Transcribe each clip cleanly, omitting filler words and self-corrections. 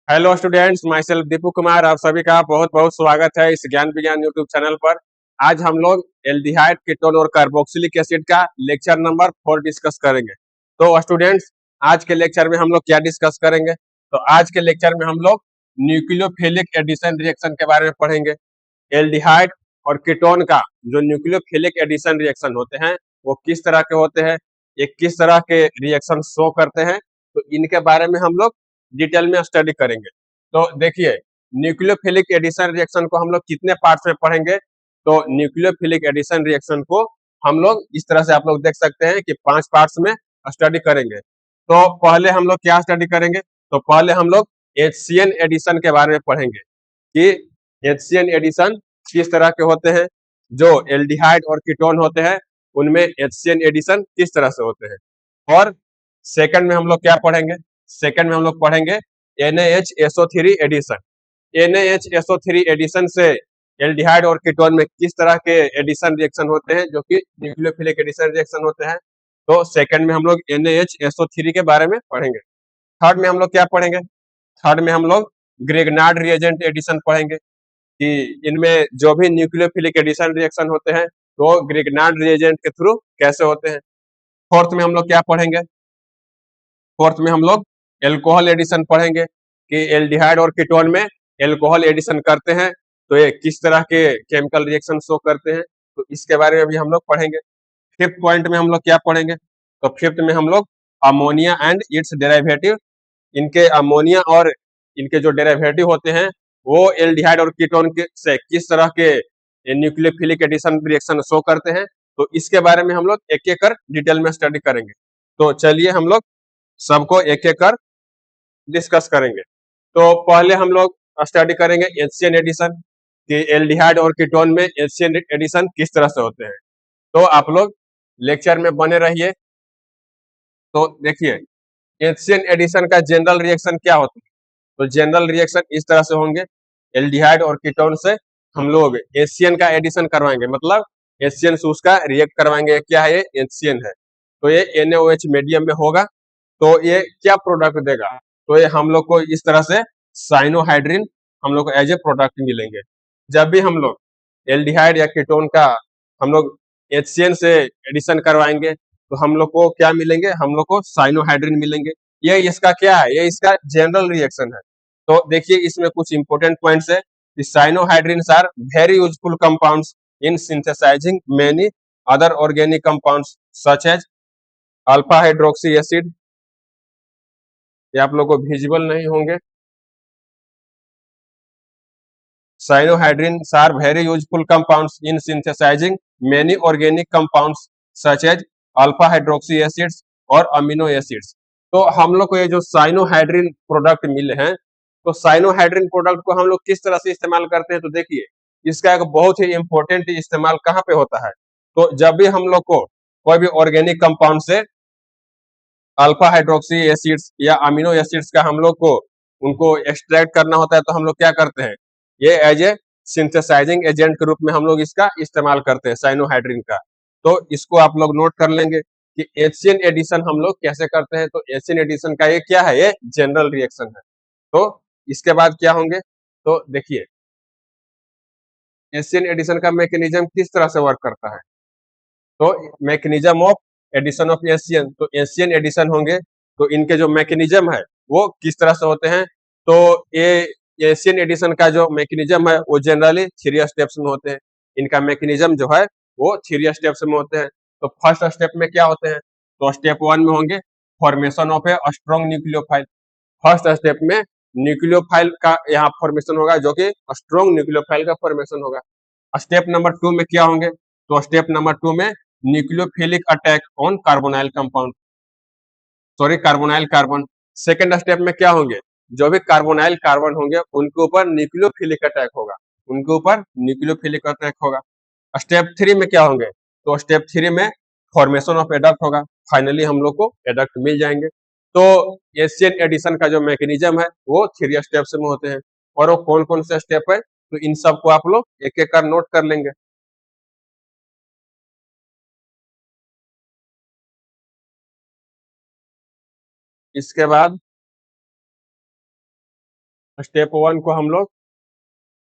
Hello students, my self Deepu Kumar. आप सभी का बहुत बहुत स्वागत है इस ज्ञान विज्ञान यूट्यूब चैनल पर। आज हम लोग एल्डिहाइड, कीटोन और कार्बोक्सिलिक एसिड का लेक्चर नंबर 4 डिस्कस करेंगे। तो स्टूडेंट्स, आज के लेक्चर में हम लोग क्या डिस्कस करेंगे? तो आज के लेक्चर में हम लोग न्यूक्लियोफिलिक एडिशन रिएक्शन के बारे में पढ़ेंगे। एल्डिहाइड और कीटोन का जो न्यूक्लियोफिलिक एडिशन रिएक्शन होते हैं वो किस तरह के होते हैं, ये किस तरह के रिएक्शन शो करते हैं, तो इनके बारे में हम लोग डिटेल में स्टडी करेंगे। तो देखिए, न्यूक्लियोफिलिक एडिशन रिएक्शन को हम लोग कितने पार्ट्स में पढ़ेंगे? तो न्यूक्लियोफिलिक एडिशन रिएक्शन को हम लोग इस तरह से आप लोग देख सकते हैं कि 5 पार्ट्स में स्टडी करेंगे। तो पहले हम लोग क्या स्टडी करेंगे? तो पहले हम लोग एचसीएन एडिशन के बारे में पढ़ेंगे कि एचसीएन एडिशन किस तरह के होते हैं। जो एल्डिहाइड और कीटोन होते हैं उनमें एचसीएन एडिशन किस तरह से होते हैं। और सेकंड में हम लोग क्या पढ़ेंगे? सेकंड में हम लोग पढ़ेंगे NaHSO3 एडिशन। NaHSO3 एडिशन से एल्डिहाइड और कीटोन में किस तरह के एडिशन रिएक्शन होते हैं जो कि न्यूक्लियोफिलिक एडिशन रिएक्शन होते हैं। तो सेकंड में हम लोग NaHSO3 के बारे में पढ़ेंगे। थर्ड में हम लोग क्या पढ़ेंगे? थर्ड में हम लोग ग्रिग्नार्ड रिएजेंट एडिशन पढ़ेंगे कि इनमें जो भी न्यूक्लियोफिलिक एडिशन रिएक्शन होते हैं तो ग्रिग्नार्ड रिएजेंट के थ्रू कैसे होते हैं। फोर्थ में हम लोग क्या पढ़ेंगे? फोर्थ में हम लोग एल्कोहल एडिशन पढ़ेंगे कि एल्डिहाइड और कीटोन में एल्कोहल एडिशन करते हैं तो ये किस तरह के केमिकल रिएक्शन शो करते हैं, तो इसके बारे में भी हम लोग पढ़ेंगे। फिफ्थ पॉइंट में हम लोग क्या पढ़ेंगे? तो फिफ्थ में हम लोग अमोनिया एंड इट्स डेरिवेटिव, इनके अमोनिया और इनके जो डेरिवेटिव होते हैं वो एल्डिहाइड और कीटोन के से किस तरह के न्यूक्लियोफिलिक एडिशन रिएक्शन शो करते हैं, तो इसके बारे में हम लोग एक एक कर डिटेल में स्टडी करेंगे। तो चलिए हम लोग सबको एक एक कर डिस्कस करेंगे। तो पहले हम लोग स्टडी करेंगे एचसीएन एडिशन कि एल्डिहाइड और कीटोन में एचसीएन एडिशन किस तरह से होते हैं। तो आप लोग लेक्चर में बने रहिए। तो देखिए, एचसीएन एडिशन का जनरल रिएक्शन क्या होता है? तो जनरल रिएक्शन इस तरह से होंगे, एल्डिहाइड और कीटोन से हम लोग एचसीएन का एडिशन करवाएंगे, मतलब एचसीएन से उसका रिएक्ट करवाएंगे। क्या है ये? एचसीएन है। तो ये NaOH मीडियम में होगा। तो ये क्या प्रोडक्ट देगा? तो ये हम लोग को इस तरह से साइनोहाइड्रिन हम लोग को एज ए प्रोडक्ट मिलेंगे। जब भी हम लोग एल्डिहाइड या कीटोन का हम लोग HCN से एडिशन करवाएंगे तो हम लोग को क्या मिलेंगे? हम लोग को साइनोहाइड्रिन मिलेंगे। ये इसका क्या है? ये इसका जनरल रिएक्शन है। तो देखिए, इसमें कुछ इंपॉर्टेंट पॉइंट्स है कि cyanohydrins are very useful compounds in synthesising many other organic compounds such as alpha hydroxy acid. ये आप लोग को विजिबल नहीं होंगे। Cyanohydrins are very useful compounds in synthesizing many organic compounds such as alpha hydroxy acids और amino acids. तो हम लोग को ये जो साइनोहाइड्रिन प्रोडक्ट मिले हैं, तो साइनोहाइड्रिन प्रोडक्ट को हम लोग किस तरह से इस्तेमाल करते हैं? तो देखिए, इसका एक बहुत ही इंपॉर्टेंट इस्तेमाल कहाँ पे होता है? तो जब भी हम लोग को कोई भी ऑर्गेनिक कंपाउंड से अल्फा हाइड्रोक्सी एसिड्स या अमीनो एसिड्स का हम लोग को उनको एक्सट्रैक्ट करना होता है तो हम लोग क्या करते हैं? ये एज ए सिंथेसाइजिंग एजेंट के रूप में हम लोग इसका इस्तेमाल करते हैं, साइनोहाइड्रिन का। तो इसको आप लोग नोट कर लेंगे कि एचसीएन एडिशन हम लोग कैसे करते हैं। तो एचसीएन एडिशन का ये क्या है? ये जनरल रिएक्शन है। तो इसके बाद क्या होंगे? तो देखिए, एचसीएन एडिशन का मैकेनिज्म किस तरह से वर्क करता है। तो mechanism of addition of HCN, तो एशियन एडिशन होंगे तो इनके जो मैकेनिज्म है वो किस तरह से होते हैं? तो ये एशियन एडिशन का जो मैकेनिज्म है वो जनरली 3 स्टेप्स में होते हैं। इनका मैकेनिज्म जो है वो 3 स्टेप्स में होते हैं। तो फर्स्ट स्टेप में क्या होते हैं? तो स्टेप 1 में होंगे formation of A strong nucleophile. First step में न्यूक्लियोफाइल का यहाँ फॉर्मेशन होगा जो कि स्ट्रॉन्ग न्यूक्लियोफाइल का फॉर्मेशन होगा। स्टेप नंबर 2 में क्या होंगे? तो स्टेप नंबर 2 में nucleophilic attack on carbonyl compound, sorry carbonyl carbon. Second step में क्या होंगे? जो भी कार्बोनाइल कार्बन होंगे उनके ऊपर न्यूक्लियोफिलिक अटैक होगा, उनके ऊपर न्यूक्लियोफिलिक अटैक होगा। स्टेप 3 में क्या होंगे? तो स्टेप 3 में फॉर्मेशन ऑफ एडक्ट होगा। फाइनली हम लोग को एडक्ट मिल जाएंगे। तो एशियन एडिशन का जो मैकेनिज्म है वो 3 स्टेप्स में होते हैं। और वो कौन कौन से स्टेप है तो इन सबको आप लोग एक एक कर नोट कर लेंगे। इसके बाद स्टेप वन को हम लोग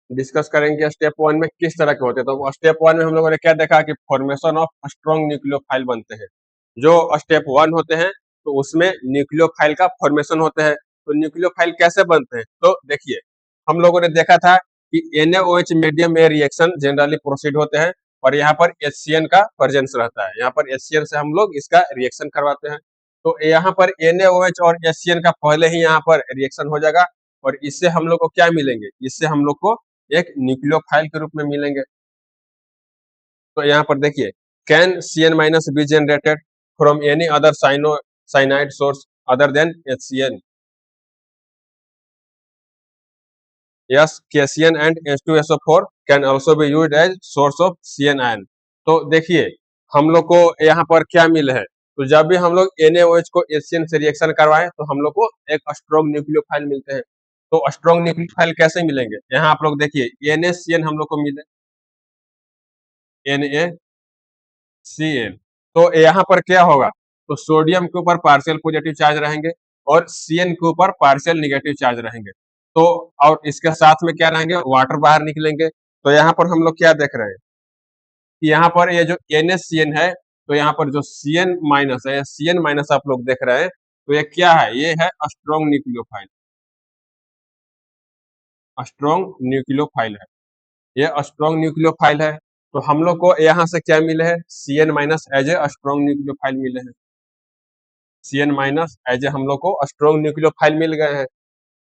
डिस्कस करेंगे। स्टेप वन में किस तरह के होते हैं, तो स्टेप वन में हम लोगों ने क्या देखा कि फॉर्मेशन ऑफ स्ट्रॉन्ग न्यूक्लियोफाइल बनते हैं। जो स्टेप वन होते हैं तो उसमें न्यूक्लियोफाइल का फॉर्मेशन होता है। तो न्यूक्लियोफाइल कैसे बनते हैं, तो देखिए हम लोगों ने देखा था कि NaOH मीडियम में रिएक्शन जनरली प्रोसीड होते हैं और यहाँ पर HCN का प्रेजेंस रहता है। यहाँ पर HCN से हम लोग इसका रिएक्शन करवाते हैं। तो यहाँ पर NaOH और HCN का पहले ही यहाँ पर रिएक्शन हो जाएगा और इससे हम लोग को क्या मिलेंगे, इससे हम लोग को एक न्यूक्लियोफाइल के रूप में मिलेंगे। तो यहाँ पर देखिए can CN- be generated from any other cyanide source other than HCN। Yes, KCN and H2SO4 can also be used as source of CN ion. तो देखिए हम लोग को यहाँ पर क्या मिले है, तो जब भी हम लोग NaOH को HCN से रिएक्शन करवाएं तो हम लोग को एक स्ट्रॉन्ग न्यूक्लियोफाइल मिलते हैं। तो स्ट्रॉन्ग न्यूक्लियोफाइल कैसे मिलेंगे, यहाँ आप लोग देखिए NaCN हम लोग को मिले, NaCN। तो यहाँ पर क्या होगा, तो सोडियम के ऊपर पार्शियल पॉजिटिव चार्ज रहेंगे और CN के ऊपर पार्शियल नेगेटिव चार्ज रहेंगे। तो और इसके साथ में क्या रहेंगे, वाटर बाहर निकलेंगे। तो यहाँ पर हम लोग क्या देख रहे हैं कि यहाँ पर ये जो NaCN है, तो यहाँ पर जो CN- है, CN- आप लोग देख रहे हैं, तो ये क्या है, ये है स्ट्रॉन्ग न्यूक्लियोफाइल। स्ट्रॉन्ग न्यूक्लियोफाइल है, ये स्ट्रॉन्ग न्यूक्लियोफाइल है। तो हम लोग को यहाँ से क्या मिले हैं, CN- as a strong nucleophile मिले हैं। CN- एज ए हम लोग को स्ट्रॉन्ग न्यूक्लियोफाइल मिल गए हैं।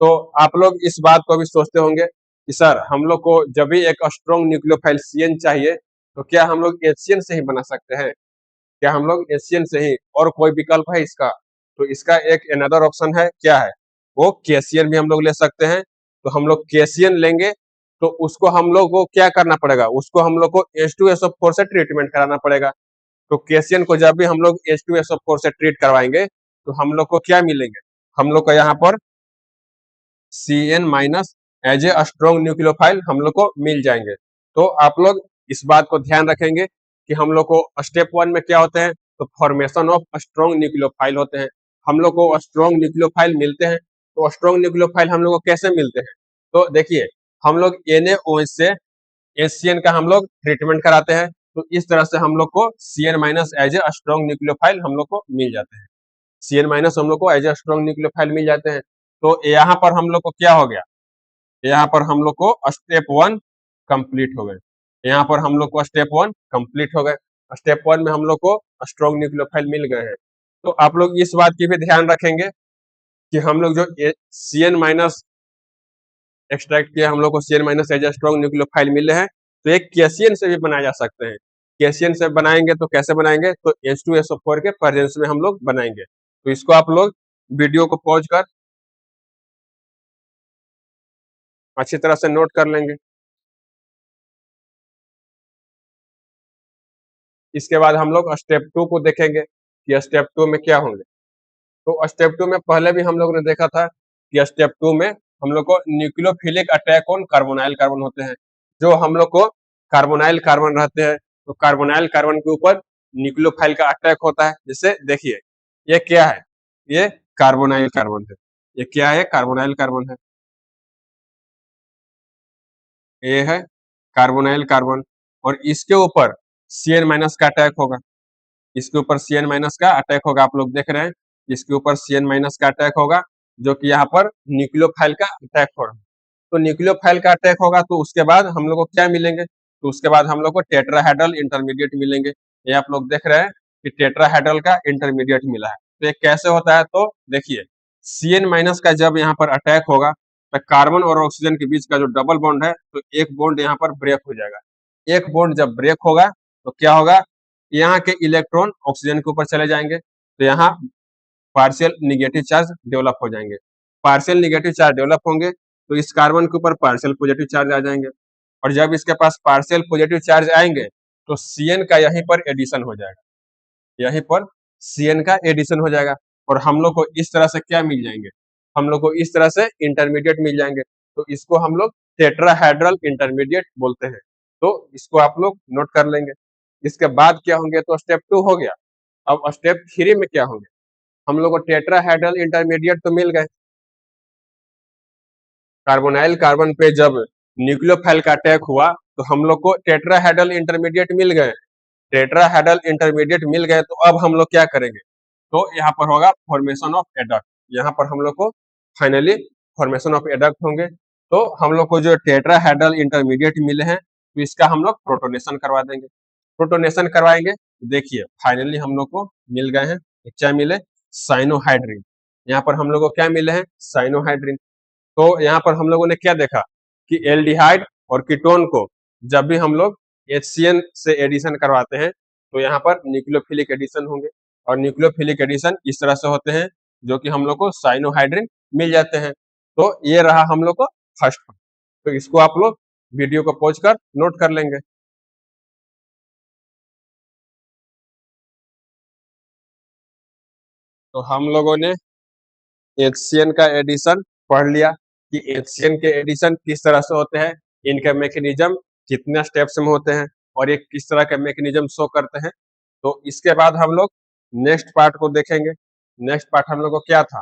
तो आप लोग इस बात को भी सोचते होंगे कि सर हम लोग को जब भी एक स्ट्रॉन्ग न्यूक्लियोफाइल CN चाहिए तो क्या हम लोग HCN से ही बना सकते हैं, क्या हम लोग HCN से ही, और कोई विकल्प है इसका, तो इसका एक अनदर ऑप्शन है, क्या है वो, KCN भी हम लोग ले सकते हैं। तो हम लोग KCN लेंगे तो उसको हम लोग को क्या करना पड़ेगा, उसको हम लोग को H2SO4 से ट्रीटमेंट कराना पड़ेगा। तो KCN को जब भी हम लोग H2SO4 से ट्रीट करवाएंगे तो हम लोग को क्या मिलेंगे, हम लोग को यहाँ पर CN- as a strong nucleophile हम लोग को मिल जाएंगे। तो आप लोग इस बात को ध्यान रखेंगे कि हम लोग को स्टेप वन में क्या होते हैं, तो फॉर्मेशन ऑफ स्ट्रॉन्ग न्यूक्लियोफाइल होते हैं। हम लोग को स्ट्रॉन्ग न्यूक्लियोफाइल मिलते हैं। तो स्ट्रॉन्ग न्यूक्लियोफाइल हम लोग को कैसे मिलते हैं, तो देखिए हम लोग NaOH से HCN का हम लोग ट्रीटमेंट कराते हैं। तो इस तरह से हम लोग को CN- as a strong nucleophile हम लोग को मिल जाते हैं। CN- हम लोग को एज ए स्ट्रॉन्ग न्यूक्लियोफाइल मिल जाते हैं। तो यहाँ पर हम लोग को क्या हो गया, यहाँ पर हम लोग को स्टेप वन कंप्लीट हो गए। यहाँ पर हम लोग को स्टेप वन कंप्लीट हो गए। स्टेप वन में हम लोग को स्ट्रॉन्ग न्यूक्लियोफाइल मिल गए हैं। तो आप लोग इस बात की भी ध्यान रखेंगे कि हम लोग जो CN- एक्सट्रैक्ट किया, हम लोग को CN- एज स्ट्रॉन्ग न्यूक्लियोफाइल मिले हैं। तो एक KCN से भी बनाए जा सकते हैं। KCN से बनाएंगे तो कैसे बनाएंगे, तो H2SO4 के प्रेजेंस में हम लोग बनाएंगे। तो इसको आप लोग वीडियो को पॉज कर अच्छी तरह से नोट कर लेंगे। इसके बाद हम लोग स्टेप टू को देखेंगे कि स्टेप टू में क्या होंगे। तो स्टेप टू में पहले भी हम लोग ने देखा था कि स्टेप टू में हम लोग को nucleophilic attack on carbonyl carbon होते हैं। जो हम लोग को कार्बोनाइल कार्बन रहते हैं, तो कार्बोनाइल कार्बन के ऊपर न्यूक्लियोफाइल का अटैक होता है। जैसे देखिए ये क्या है, ये कार्बोनाइल कार्बन है, ये क्या है, कार्बोनाइल कार्बन है, ये है कार्बोनाइल कार्बन। और इसके ऊपर CN- का अटैक होगा, इसके ऊपर CN- का अटैक होगा। आप लोग देख रहे हैं इसके ऊपर CN- का अटैक होगा, जो कि यहाँ पर न्यूक्लियोफाइल का अटैक हो रहा है। तो न्यूक्लियोफाइल का अटैक होगा तो उसके बाद हम लोग को क्या मिलेंगे, तो उसके बाद हम लोग को टेट्राहेड्रल इंटरमीडिएट मिलेंगे। ये आप लोग देख रहे हैं कि टेट्राहेड्रल का इंटरमीडिएट मिला है। तो ये कैसे होता है, तो देखिए CN- का जब यहाँ पर अटैक होगा तो कार्बन और ऑक्सीजन के बीच का जो डबल बॉन्ड है, तो एक बॉन्ड यहाँ पर ब्रेक हो जाएगा। एक बॉन्ड जब ब्रेक होगा तो क्या होगा, यहाँ के इलेक्ट्रॉन ऑक्सीजन के ऊपर चले जाएंगे, तो यहाँ पार्शियल निगेटिव चार्ज डेवलप हो जाएंगे। पार्शियल निगेटिव चार्ज डेवलप होंगे तो इस कार्बन के ऊपर पार्शियल पॉजिटिव चार्ज आ जाएंगे, और जब इसके पास पार्शियल पॉजिटिव चार्ज आएंगे तो CN का यहीं पर एडिशन हो जाएगा, यहीं पर CN का एडिशन हो जाएगा, और हम लोग को इस तरह से क्या मिल जाएंगे, हम लोग को इस तरह से इंटरमीडिएट मिल जाएंगे। तो इसको हम लोग टेट्राहेड्रल इंटरमीडिएट बोलते हैं। तो इसको आप लोग नोट कर लेंगे। इसके बाद क्या होंगे, तो स्टेप टू हो गया। अब स्टेप थ्री में क्या होंगे, हम लोग को टेट्राहेड्रल इंटरमीडिएट तो मिल गए, कार्बोनाइल कार्बन पे जब न्यूक्लियोफाइल का अटैक हुआ तो हम लोग को टेट्राहेड्रल इंटरमीडिएट मिल गए। टेट्राहेड्रल इंटरमीडिएट मिल गए तो अब हम लोग क्या करेंगे, तो यहाँ पर होगा फॉर्मेशन ऑफ एडक्ट। यहाँ पर हम लोग को फाइनली फॉर्मेशन ऑफ एडक्ट होंगे। तो हम लोग को जो टेट्राहेड्रल इंटरमीडिएट मिले हैं तो इसका हम लोग प्रोटोनेशन करवा देंगे। प्रोटोनेशन करवाएंगे, देखिए फाइनली हम लोग को मिल गए हैं, क्या मिले, साइनोहाइड्रिन। यहाँ पर हम लोग को क्या मिले हैं, साइनोहाइड्रिन। तो यहाँ पर हम लोगों ने क्या देखा कि एल्डिहाइड और कीटोन को जब भी हम लोग HCN से एडिशन करवाते हैं तो यहाँ पर न्यूक्लियोफिलिक एडिशन होंगे, और न्यूक्लियोफिलिक एडिशन इस तरह से होते हैं जो कि हम लोग को साइनोहाइड्रिन मिल जाते हैं। तो ये रहा हम लोग को फर्स्ट। तो इसको आप लोग वीडियो को पॉज कर नोट कर लेंगे। तो हम लोगों ने HCN का एडिशन पढ़ लिया कि HCN के एडिशन किस तरह से होते हैं, इनका मैकेनिज्म कितने स्टेप्स में होते हैं और ये किस तरह का मैकेनिज्म शो करते हैं। तो इसके बाद हम लोग नेक्स्ट पार्ट को देखेंगे। नेक्स्ट पार्ट हम लोग को क्या था,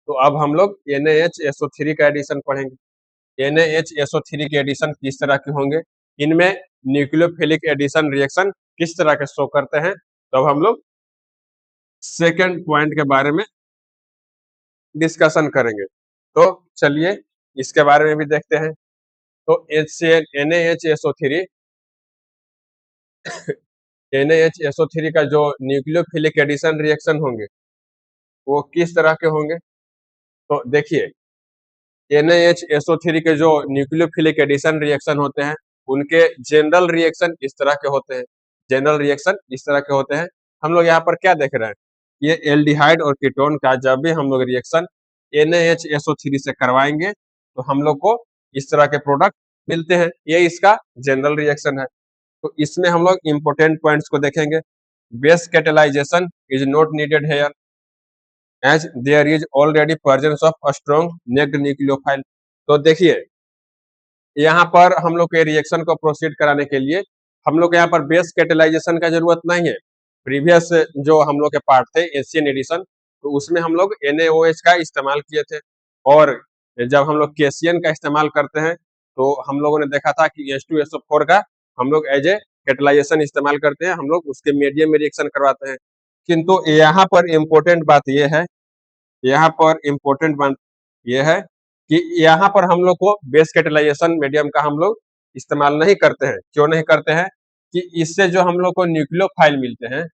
तो अब हम लोग NaHSO3 का एडिशन पढ़ेंगे। NaHSO3 के एडिशन किस तरह के होंगे, इनमें न्यूक्लियोफिलिक एडिशन रिएक्शन किस तरह के शो करते हैं। तो अब हम लोग सेकेंड पॉइंट के बारे में डिस्कशन करेंगे। तो चलिए इसके बारे में भी देखते हैं। तो NaHSO3 NaHSO3 का जो न्यूक्लियोफिलिक एडिशन रिएक्शन होंगे वो किस तरह के होंगे। तो देखिए NaHSO3 के जो न्यूक्लियोफिलिक एडिशन रिएक्शन होते हैं उनके जनरल रिएक्शन इस तरह के होते हैं। जनरल रिएक्शन इस तरह के होते हैं। हम लोग यहाँ पर क्या देख रहे हैं, ये एल्डिहाइड और कीटोन का जब भी हम लोग रिएक्शन NaHSO3 से करवाएंगे तो हम लोग को इस तरह के प्रोडक्ट मिलते हैं। ये इसका जनरल रिएक्शन है। तो इसमें हम लोग इम्पोर्टेंट पॉइंट्स को देखेंगे। Base catalysation is not needed here as there is already presence of a strong naked nucleophile. तो देखिए यहाँ पर हम लोग के रिएक्शन को प्रोसीड कराने के लिए हम लोग यहाँ पर बेस कैटेलाइजेशन का जरूरत नहीं है। प्रीवियस जो हम लोग के पार्ट थे एशियन एडिशन, तो उसमें हम लोग NaOH का इस्तेमाल किए थे, और जब हम लोग केशियन का इस्तेमाल करते हैं तो हम लोगों ने देखा था कि H2SO4 का हम लोग एज ए कैटेलाइजेशन इस्तेमाल करते हैं, हम लोग उसके मीडियम में रिएक्शन करवाते हैं। किंतु यहाँ पर इम्पोर्टेंट बात यह है, यहाँ पर इम्पोर्टेंट बात यह है कि यहाँ पर हम लोग को बेस कैटेलाइजेशन मीडियम का हम लोग इस्तेमाल नहीं करते हैं। क्यों नहीं करते हैं कि इससे जो हम लोग को न्यूक्लियोफाइल मिलते हैं,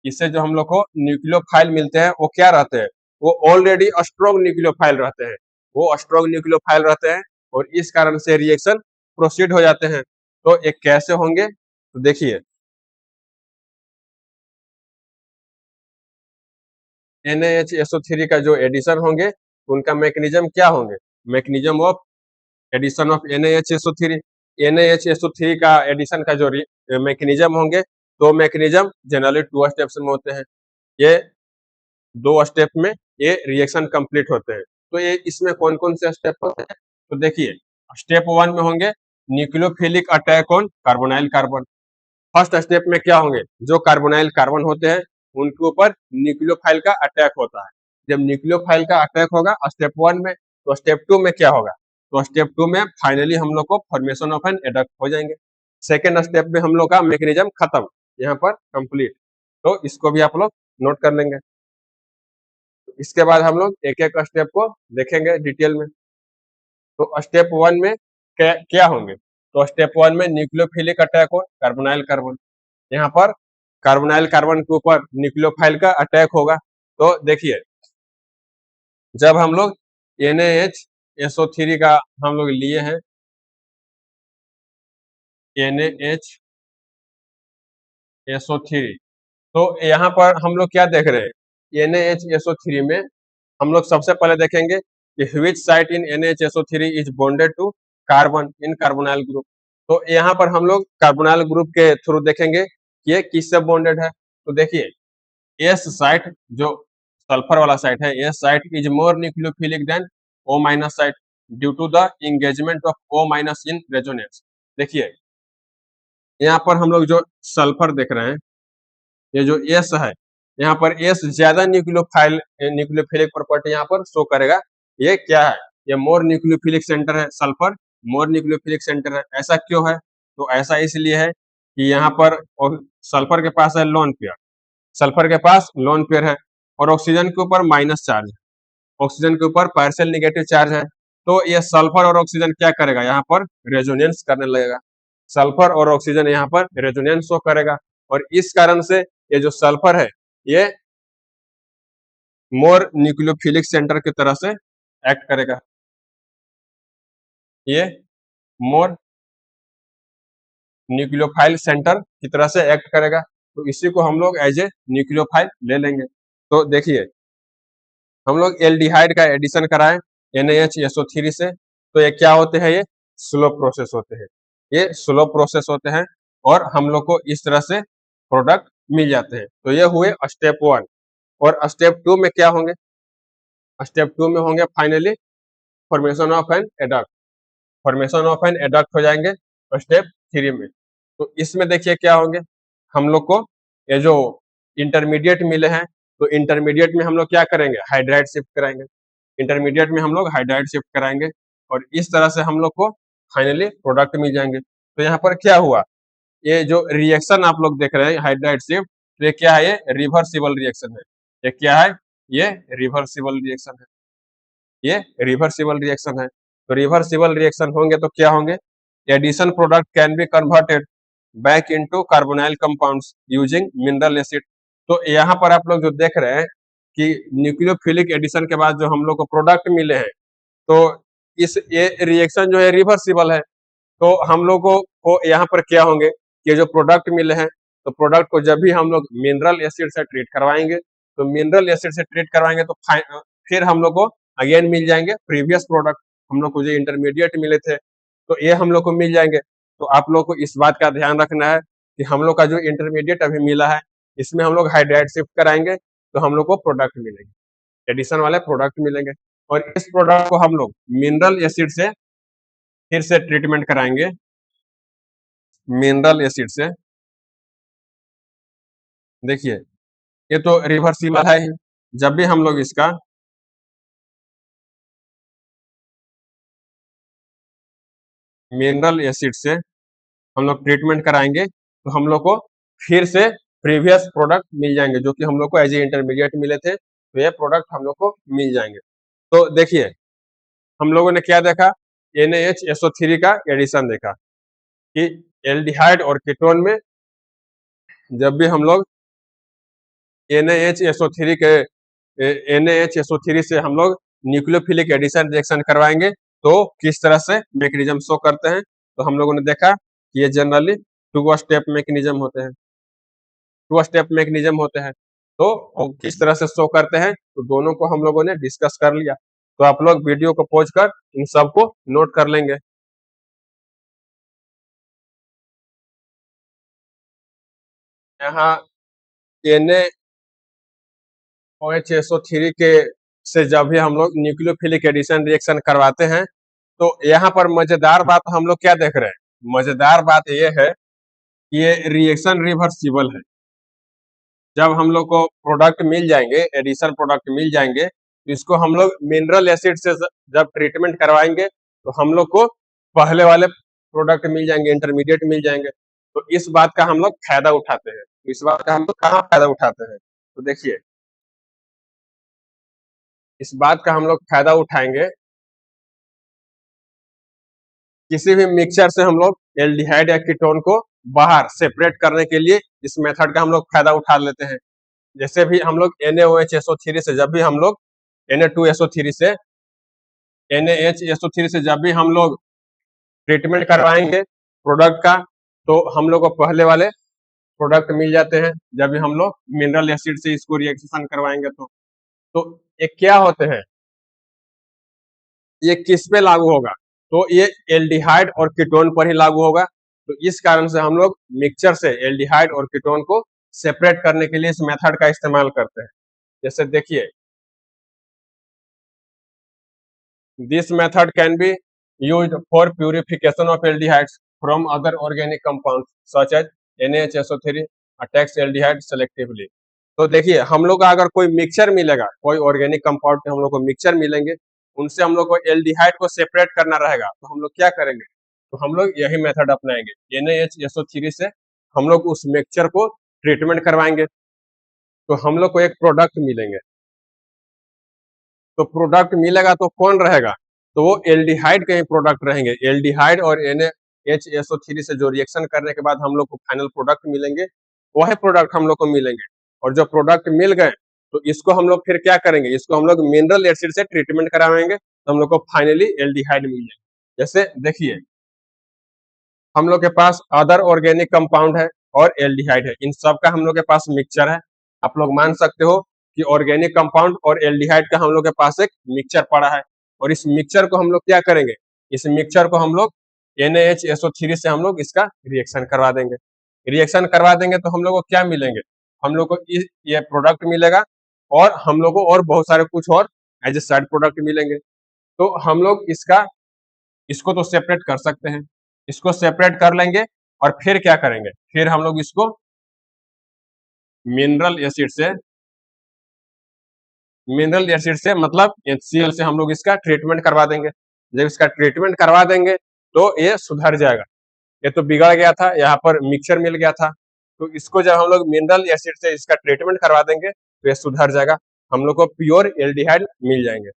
इससे जो हम लोग को न्यूक्लियोफाइल मिलते हैं वो क्या रहते हैं, वो ऑलरेडी स्ट्रॉन्ग न्यूक्लियोफाइल रहते हैं। वो स्ट्रॉन्ग न्यूक्लियोफाइल रहते हैं और इस कारण से रिएक्शन प्रोसीड हो जाते हैं। तो ये कैसे होंगे, तो देखिए NaHSO3 का जो एडिशन होंगे उनका मैकेनिज्म क्या होंगे, mechanism of addition of NaHSO3। NaHSO3 का एडिशन का जो मैकेनिज्म होंगे तो मैकेनिज्म जनरली 2 स्टेप्स में होते हैं। ये 2 स्टेप में ये रिएक्शन कंप्लीट होते हैं। तो ये इसमें कौन कौन से स्टेप होते हैं, तो देखिए स्टेप 1 में होंगे nucleophilic attack on carbonyl carbon. First step में क्या होंगे, जो कार्बोनाइल कार्बन होते हैं उनके ऊपर न्यूक्लियोफाइल का अटैक होता है। जब न्यूक्लियोफाइल का अटैक होगा स्टेप 1 में, तो स्टेप 2 में क्या होगा, तो स्टेप 2 में फाइनली हम लोग को फॉर्मेशन ऑफ एन एडक्ट हो जाएंगे। सेकेंड स्टेप में हम लोग का मैकेनिज्म खत्म, यहाँ पर कंप्लीट। तो इसको भी आप लोग नोट कर लेंगे। इसके बाद हम लोग एक एक स्टेप को देखेंगे डिटेल में। तो स्टेप 1 में क्या क्या होंगे, तो स्टेप 1 में न्यूक्लियोफिलिक अटैक हो कार्बोनाइल कार्बन। यहाँ पर कार्बोनाइल कार्बन के ऊपर न्यूक्लियोफाइल का अटैक होगा। तो देखिए जब हम लोग NaHSO3 का हम लोग लिए हैं, NaHSO3, तो यहाँ पर हम लोग क्या देख रहे हैं, NaHSO3 में हम लोग सबसे पहले देखेंगे कि which site in NaHSO3 is bonded to carbon in carbonyl group। तो यहाँ पर हम लोग कार्बोनाइल ग्रुप के थ्रू देखेंगे कि ये किससे बॉन्डेड है। तो देखिए एस साइट जो सल्फर वाला साइट है, S site is more nucleophilic than O minus site due to the engagement of O minus in resonance. देखिए यहाँ पर हम लोग जो सल्फर देख रहे हैं, ये जो एस है यहाँ पर एस ज्यादा न्यूक्लियोफिलिक प्रॉपर्टी यहाँ पर शो करेगा। ये क्या है, ये मोर न्यूक्लियोफिलिक सेंटर है, सल्फर मोर न्यूक्लियोफिलिक सेंटर है। ऐसा क्यों है? तो ऐसा इसलिए है कि यहाँ पर सल्फर के पास है लोन पेयर, सल्फर के पास लोन पेयर है और ऑक्सीजन के ऊपर माइनस चार्ज है, ऑक्सीजन के ऊपर पार्शियल निगेटिव चार्ज है। तो ये सल्फर और ऑक्सीजन क्या करेगा? यहाँ पर रेजोनेंस करने लगेगा, सल्फर और ऑक्सीजन यहाँ पर रेजोनेंस शो करेगा और इस कारण से ये जो सल्फर है ये मोर न्यूक्लियोफिलिक सेंटर की तरह से एक्ट करेगा, ये मोर न्यूक्लियोफाइल सेंटर की तरह से एक्ट करेगा। तो इसी को हम लोग एज ए न्यूक्लियोफाइल ले लेंगे। तो देखिए हम लोग एल्डिहाइड का एडिशन कराएं NaHSO3 से, तो ये क्या होते हैं? ये स्लो प्रोसेस होते हैं, ये स्लो प्रोसेस होते हैं और हम लोग को इस तरह से प्रोडक्ट मिल जाते हैं। तो ये हुए स्टेप 1 और स्टेप 2 में क्या होंगे? स्टेप 2 में होंगे finally formation of an adduct, formation of an adduct हो जाएंगे स्टेप 3 में। तो इसमें देखिए क्या होंगे, हम लोग को ये जो इंटरमीडिएट मिले हैं तो इंटरमीडिएट में हम लोग क्या करेंगे? हाइड्राइड शिफ्ट कराएंगे, इंटरमीडिएट में हम लोग हाइड्राइड शिफ्ट कराएंगे और इस तरह से हम लोग को फाइनली प्रोडक्ट मिल जाएंगे। तो यहाँ पर क्या हुआ? ये जो रिएक्शन आप लोग देख रहे हैं हाइड्राइड शिफ्ट, तो ये क्या है? ये रिवर्सिबल रिएक्शन है। ये क्या है? ये रिवर्सिबल रिएक्शन है, ये रिवर्सिबल रिएक्शन है। तो रिवर्सिबल रिएक्शन होंगे तो क्या होंगे? Addition product can be converted back into carbonyl compounds using mineral acid. तो यहाँ पर आप लोग जो देख रहे हैं कि न्यूक्लियोफिलिक एडिशन के बाद जो हम लोग को प्रोडक्ट मिले हैं, तो इस ये रिएक्शन जो है रिवर्सिबल है। तो हम लोगों को यहाँ पर क्या होंगे? ये जो प्रोडक्ट मिले हैं, तो प्रोडक्ट को जब भी हम लोग मिनरल एसिड से ट्रीट करवाएंगे, तो मिनरल एसिड से ट्रीट करवाएंगे तो फिर हम लोग को अगेन मिल जाएंगे प्रीवियस प्रोडक्ट, हम लोग को जो इंटरमीडिएट मिले थे तो ये हम लोग को मिल जाएंगे। तो आप लोग को इस बात का ध्यान रखना है कि हम लोग का जो इंटरमीडिएट अभी मिला है इसमें हम लोग हाइड्राइड शिफ्ट कराएंगे तो हम लोग को प्रोडक्ट मिलेंगे, एडिशन वाले प्रोडक्ट मिलेंगे और इस प्रोडक्ट को हम लोग मिनरल एसिड से फिर से ट्रीटमेंट कराएंगे, मिनरल एसिड से। देखिए ये तो रिवर्सिबल है ही, जब भी हम लोग इसका मिनरल एसिड से हम लोग ट्रीटमेंट कराएंगे तो हम लोग को फिर से प्रीवियस प्रोडक्ट मिल जाएंगे जो कि हम लोग को एज ए इंटरमीडिएट मिले थे, तो ये प्रोडक्ट हम लोग को मिल जाएंगे। तो देखिए हम लोगों ने क्या देखा? NaHSO3 का एडिशन देखा कि एल्डिहाइड और कीटोन में जब भी हम लोग NaHSO3 के NaHSO3 से हम लोग न्यूक्लियोफिलिक एडिशन रिएक्शन करवाएंगे तो किस तरह से मैकेनिज्म शो करते हैं। तो हम लोगों ने देखा कि ये जनरली 2 स्टेप मैकेनिज्म होते हैं, 2 स्टेप मैकेनिज्म होते हैं। तो किस तरह से शो करते हैं तो दोनों को हम लोगों ने डिस्कस कर लिया। तो आप लोग वीडियो को पॉज कर इन सबको नोट कर लेंगे। यहाँ NaOH के से जब भी हम लोग न्यूक्लियोफिलिक एडिशन रिएक्शन करवाते हैं तो यहाँ पर मजेदार बात हम लोग क्या देख रहे हैं? मजेदार बात ये है कि ये रिएक्शन रिवर्सिबल है। जब हम लोग को प्रोडक्ट मिल जाएंगे, एडिशन प्रोडक्ट मिल जाएंगे, तो इसको हम लोग मिनरल एसिड से जब ट्रीटमेंट करवाएंगे तो हम लोग को पहले वाले प्रोडक्ट मिल जाएंगे, इंटरमीडिएट मिल जाएंगे। तो इस बात का हम लोग फायदा उठाते हैं। तो इस बात का हम लोग कहाँ फायदा उठाते हैं? तो देखिए इस बात का हम लोग फायदा उठाएंगे, किसी भी मिक्सचर से हम लोग एल्डिहाइड या कीटोन को बाहर सेपरेट करने के लिए इस मेथड का हम लोग फायदा उठा लेते हैं। जैसे भी हम लोग NaOHSO3 से जब भी हम लोग Na2SO3 से NaHSO3 से जब भी हम लोग ट्रीटमेंट करवाएंगे प्रोडक्ट का, तो हम लोग को पहले वाले प्रोडक्ट मिल जाते हैं जब भी हम लोग मिनरल एसिड से इसको रिएक्शन करवाएंगे। तो ये क्या होते हैं, ये किस पे लागू होगा? तो ये एल्डिहाइड और कीटोन पर ही लागू होगा। तो इस कारण से हम लोग मिक्सचर से एल्डिहाइड और कीटोन को सेपरेट करने के लिए इस मेथड का इस्तेमाल करते हैं। जैसे देखिए this method can be used for purification of aldehydes from other organic compounds such as NaHSO3 attacks aldehyde selectively. तो देखिए हम लोग का अगर कोई मिक्सचर मिलेगा, कोई ऑर्गेनिक कंपाउंड के हम लोग को मिक्सचर मिलेंगे उनसे हम लोग को एल्डिहाइड को सेपरेट करना रहेगा, तो हम लोग क्या करेंगे, तो हम लोग यही मेथड अपनाएंगे। NaHSO3 से हम लोग उस मिक्सचर को ट्रीटमेंट करवाएंगे, तो हम लोग को एक प्रोडक्ट मिलेंगे। तो प्रोडक्ट मिलेगा तो कौन रहेगा, तो वो एल्डिहाइड के ही प्रोडक्ट रहेंगे। एल्डिहाइड और NaHSO3 से जो रिएक्शन करने के बाद हम लोग को फाइनल प्रोडक्ट मिलेंगे, वही प्रोडक्ट हम लोग को मिलेंगे। और जो प्रोडक्ट मिल गए तो इसको हम लोग फिर क्या करेंगे, इसको हम लोग मिनरल एसिड से ट्रीटमेंट कराएंगे, तो हम लोग को फाइनली एल्डिहाइड मिल जाएगा। जैसे देखिए, हम लोग के पास अदर ऑर्गेनिक कंपाउंड है और एल्डिहाइड है, इन सब का हम लोग के पास मिक्सचर है। आप लोग मान सकते हो कि ऑर्गेनिक कंपाउंड और एल्डिहाइड का हम लोग के पास एक मिक्सचर पड़ा है, और इस मिक्सचर को हम लोग क्या करेंगे, इस मिक्सचर को हम लोग NaHSO3 से हम लोग इसका रिएक्शन करवा देंगे। रिएक्शन करवा देंगे तो हम लोग को क्या मिलेंगे, हम लोग को ये प्रोडक्ट मिलेगा, और हम लोग को और बहुत सारे कुछ और एज ए साइड प्रोडक्ट मिलेंगे। तो हम लोग इसको तो सेपरेट कर सकते हैं, इसको सेपरेट कर लेंगे, और फिर क्या करेंगे, फिर हम लोग इसको मिनरल एसिड से मतलब HCl से हम लोग इसका ट्रीटमेंट करवा देंगे। जब इसका ट्रीटमेंट करवा देंगे तो ये सुधर जाएगा। ये तो बिगड़ गया था, यहाँ पर मिक्सचर मिल गया था, तो इसको जब हम लोग मिनरल एसिड से इसका ट्रीटमेंट करवा देंगे तो ये सुधर जाएगा। हम लोग को प्योर एल्डिहाइड मिल जाएंगे,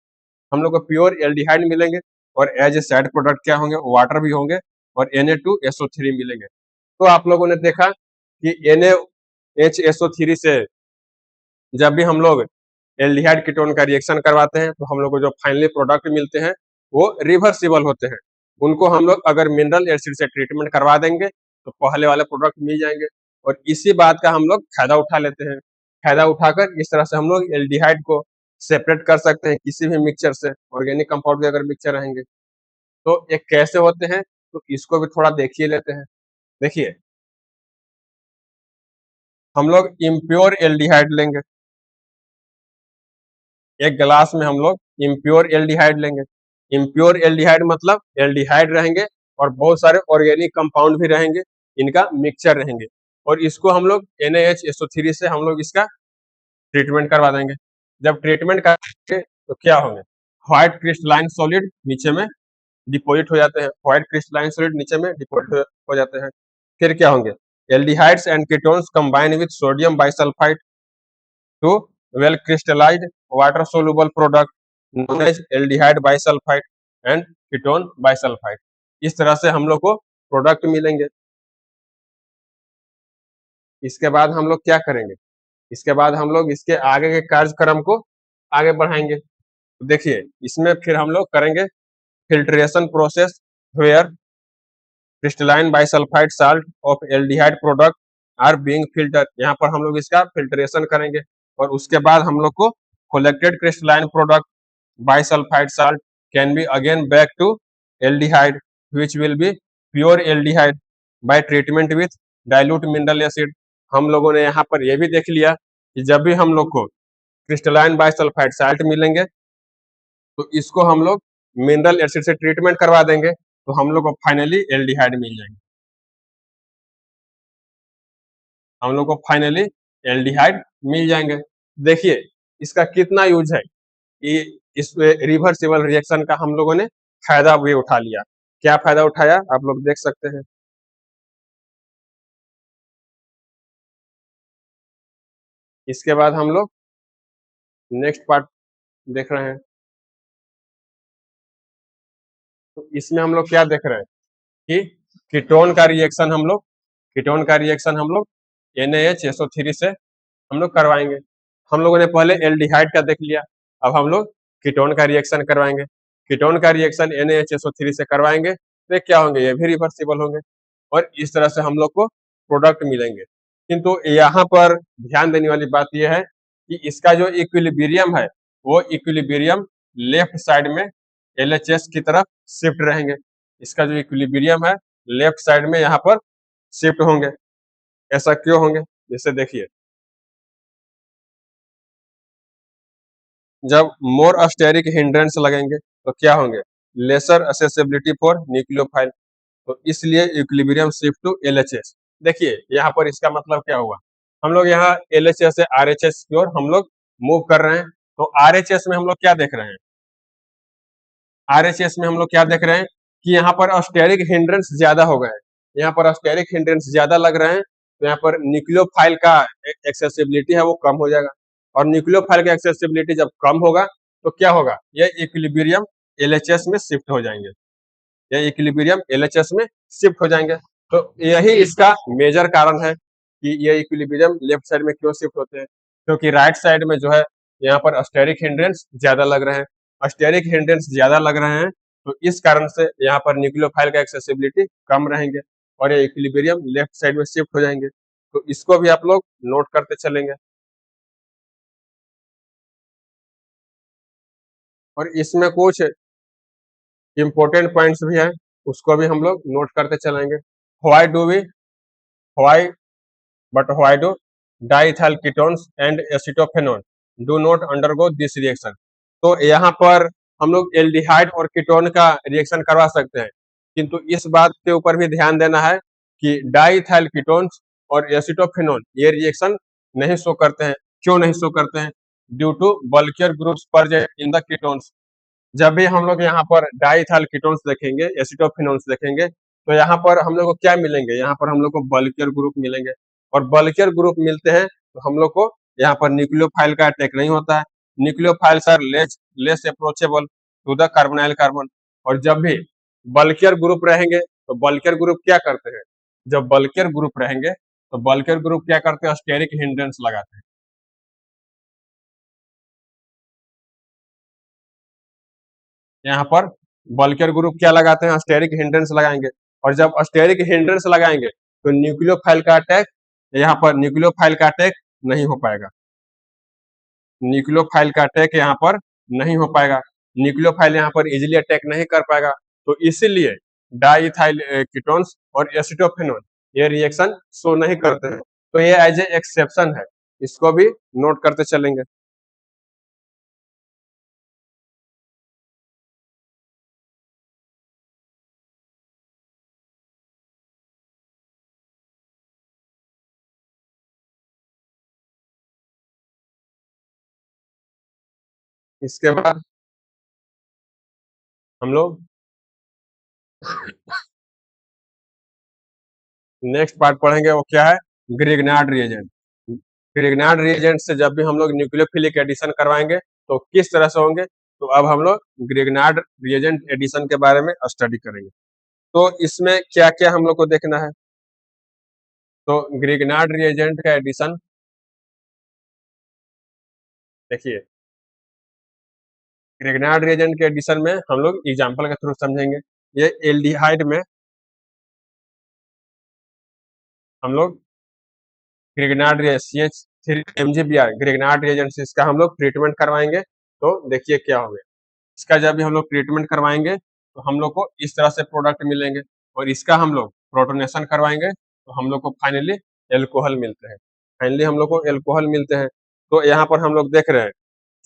हम लोग को प्योर एल्डिहाइड मिलेंगे, और एज ए साइड प्रोडक्ट क्या होंगे, वाटर भी होंगे, और Na2SO3 मिलेंगे। तो आप लोगों ने देखा कि NaHSO3 से जब भी हम लोग एल्डिहाइड कीटोन का रिएक्शन करवाते हैं तो हम लोग को जो फाइनली प्रोडक्ट मिलते हैं वो रिवर्सिबल होते हैं। उनको हम लोग अगर मिनरल एसिड से ट्रीटमेंट करवा देंगे तो पहले वाले प्रोडक्ट मिल जाएंगे, और इसी बात का हम लोग फायदा उठा लेते हैं। फायदा उठाकर इस तरह से हम लोग एल्डिहाइड को सेपरेट कर सकते हैं किसी भी मिक्सचर से, ऑर्गेनिक कंपाउंड के अगर मिक्सचर रहेंगे। तो ये कैसे होते हैं, तो इसको भी थोड़ा देखिए लेते हैं। देखिए, हम लोग इम्प्योर एल्डिहाइड लेंगे, एक गिलास में हम लोग इम्प्योर एल्डिहाइड लेंगे। इम्प्योर एल्डिहाइड मतलब एल्डिहाइड रहेंगे और बहुत सारे ऑर्गेनिक कंपाउंड भी रहेंगे, इनका मिक्सचर रहेंगे, और इसको हम लोग NaHSO3 से हम लोग इसका ट्रीटमेंट करवा देंगे। जब ट्रीटमेंट करेंगे तो क्या होंगे, व्हाइट क्रिस्टलाइन सॉलिड नीचे में डिपोजिट हो जाते हैं, व्हाइट क्रिस्टलाइन सॉलिड नीचे में डिपोजिट हो जाते हैं। फिर क्या होंगे, aldehydes and ketones combine with sodium bisulphide to well crystallized water soluble product known as aldehyde bisulfite and ketone bisulfite। इस तरह से हम लोग को प्रोडक्ट मिलेंगे। इसके बाद हम लोग क्या करेंगे, इसके बाद हम लोग इसके आगे के कार्यक्रम को आगे बढ़ाएंगे। तो देखिए, इसमें फिर हम लोग करेंगे filtration process where crystalline bisulphite salt of aldehyde product are being filter. यहाँ पर हम लोग इसका फिल्ट्रेशन करेंगे, और उसके बाद हम लोग को collected crystalline product bisulfite salt can be again back to aldehyde which will be pure aldehyde by treatment with dilute mineral acid। हम लोगों ने यहाँ पर यह भी देख लिया कि जब भी हम लोग को क्रिस्टलाइन बाइसल्फाइड साल्ट मिलेंगे तो इसको हम लोग मिनरल एसिड से ट्रीटमेंट करवा देंगे, तो हम लोग को फाइनली एल्डिहाइड मिल जाएंगे, हम लोग को फाइनली एल्डिहाइड मिल जाएंगे। देखिए, इसका कितना यूज है, ये इस रिवर्सिबल रिएक्शन का हम लोगों ने फायदा भी उठा लिया। क्या फायदा उठाया आप लोग देख सकते हैं। इसके बाद हम लोग नेक्स्ट पार्ट देख रहे हैं। तो इसमें हम लोग क्या देख रहे हैं कि कीटोन का रिएक्शन हम लोग NaHSO3 से हम लोग करवाएंगे। हम लोगों ने पहले एल्डिहाइड का देख लिया, अब हम लोग कीटोन का रिएक्शन करवाएंगे। कीटोन का रिएक्शन NaHSO3 से करवाएंगे तो ये क्या होंगे, ये भी रिवर्सिबल होंगे, और इस तरह से हम लोग को प्रोडक्ट मिलेंगे। किंतु यहाँ पर ध्यान देने वाली बात यह है कि इसका जो इक्विलिब्रियम है वो इक्विलिब्रियम लेफ्ट साइड में LHS की तरफ शिफ्ट रहेंगे। इसका जो इक्विलिब्रियम है लेफ्ट साइड में यहाँ पर शिफ्ट होंगे। ऐसा क्यों होंगे, जैसे देखिए, जब मोर अस्टेरिक हिंड्रेंस लगेंगे तो क्या होंगे, लेसर असेसिबिलिटी फॉर न्यूक्लियोफाइल, तो इसलिए इक्विलिब्रियम शिफ्ट टू LHS। देखिए, यहाँ पर इसका मतलब क्या हुआ, हम लोग यहाँ LHS से RHS की ओर हम लोग मूव कर रहे हैं, तो RHS में हम लोग क्या देख रहे हैं, आरएचएस में हम लोग क्या देख रहे हैं कि यहाँ पर ऑस्टेरिक हिंड्रेंस ज्यादा हो गए हैं, यहाँ पर ऑस्टेरिक हिंड्रेंस ज्यादा लग रहे हैं, तो यहाँ पर न्यूक्लियोफाइल का एक्सेसिबिलिटी है वो कम हो जाएगा, और न्यूक्लियोफाइल का एक्सेसिबिलिटी जब कम होगा तो क्या होगा, ये इक्विलिब्रियम एलएचएस में शिफ्ट हो जाएंगे, ये इक्विलिब्रियम एलएचएस में शिफ्ट हो जाएंगे। तो यही इसका मेजर कारण है कि ये इक्विलिब्रियम लेफ्ट साइड में क्यों शिफ्ट होते हैं, क्योंकि राइट साइड में जो है यहाँ पर अस्टेरिक हिंड्रेंस ज्यादा लग रहे हैं, अस्टेरिक हिंड्रेंस ज्यादा लग रहे हैं, तो इस कारण से यहाँ पर न्यूक्लियोफाइल का एक्सेसिबिलिटी कम रहेंगे और ये इक्विलिब्रियम लेफ्ट साइड में शिफ्ट हो जाएंगे। तो इसको भी आप लोग नोट करते चलेंगे, और इसमें कुछ इंपॉर्टेंट पॉइंट्स भी हैं, उसको भी हम लोग नोट करते चलेंगे। Why do we why but why do diethyl ketones and acetophenone do not undergo this reaction? तो यहाँ पर हम लोग एल्डिहाइड और कीटोन का रिएक्शन करवा सकते हैं, किंतु इस बात के ऊपर भी ध्यान देना है कि डाइथाइल कीटोन्स और एसिटोफेनोन ये रिएक्शन नहीं शो करते हैं। क्यों नहीं शो करते हैं? Due to bulkier groups present in the ketones. जब भी हम लोग यहाँ पर डाइथाइल कीटोन्स देखेंगे, एसिटोफिनोन्स देखेंगे, तो यहाँ पर हम लोग को क्या मिलेंगे, यहाँ पर हम लोग को बल्कियर ग्रुप मिलेंगे, और बल्कियर ग्रुप मिलते हैं तो हम लोग को यहाँ पर न्यूक्लियोफाइल का अटैक नहीं होता है। Nucleophiles are less less approachable to the carbonyl carbon. और जब भी बल्कियर ग्रुप रहेंगे तो बल्कियर ग्रुप क्या करते हैं, जब बल्कियर ग्रुप रहेंगे तो बल्कियर ग्रुप क्या करते हैं, स्टेरिक हिंड्रेंस लगाते हैं। यहाँ पर बल्कियर ग्रुप क्या लगाते हैं, स्टेरिक हिंड्रेंस लगाएंगे, और जब स्टेरिक हिंड्रेंस लगाएंगे तो न्यूक्लियोफाइल का अटैक, यहाँ पर न्यूक्लियोफाइल का अटैक नहीं हो पाएगा, न्यूक्लियोफाइल का अटैक यहाँ पर नहीं हो पाएगा, न्यूक्लियोफाइल यहाँ पर इजिली अटैक नहीं कर पाएगा। तो इसीलिए डाइथाइल कीटोन्स और एसिटोफेनोन ये रिएक्शन शो नहीं करते हैं, तो ये एज ए एक्सेप्शन है, इसको भी नोट करते चलेंगे। इसके बाद हम लोग नेक्स्ट पार्ट पढ़ेंगे, वो क्या है, ग्रिग्नार्ड रिएजेंट। ग्रिग्नार्ड रिएजेंट से जब भी हम लोग न्यूक्लियोफिलिक एडिशन करवाएंगे तो किस तरह से होंगे, तो अब हम लोग ग्रिग्नार्ड रिएजेंट एडिशन के बारे में स्टडी करेंगे। तो इसमें क्या क्या हम लोग को देखना है, तो ग्रिग्नार्ड रिएजेंट का एडिशन देखिए, ग्रिग्नार्ड रिएजेंट के एडिशन में हम लोग एग्जांपल के थ्रू समझेंगे। ये एल्डिहाइड में हम लोग ग्रिग्नार्ड CH3 ग्रिग्नार्ड रिएजेंट से इसका हम लोग ट्रीटमेंट करवाएंगे, तो देखिए क्या होगा। इसका जब भी हम लोग ट्रीटमेंट करवाएंगे तो हम लोग को इस तरह से प्रोडक्ट मिलेंगे, और इसका हम लोग प्रोटोनेशन करवाएंगे तो हम लोग को फाइनली एल्कोहल मिलते हैं, फाइनली हम लोग को एल्कोहल मिलते हैं। तो यहाँ पर हम लोग देख रहे हैं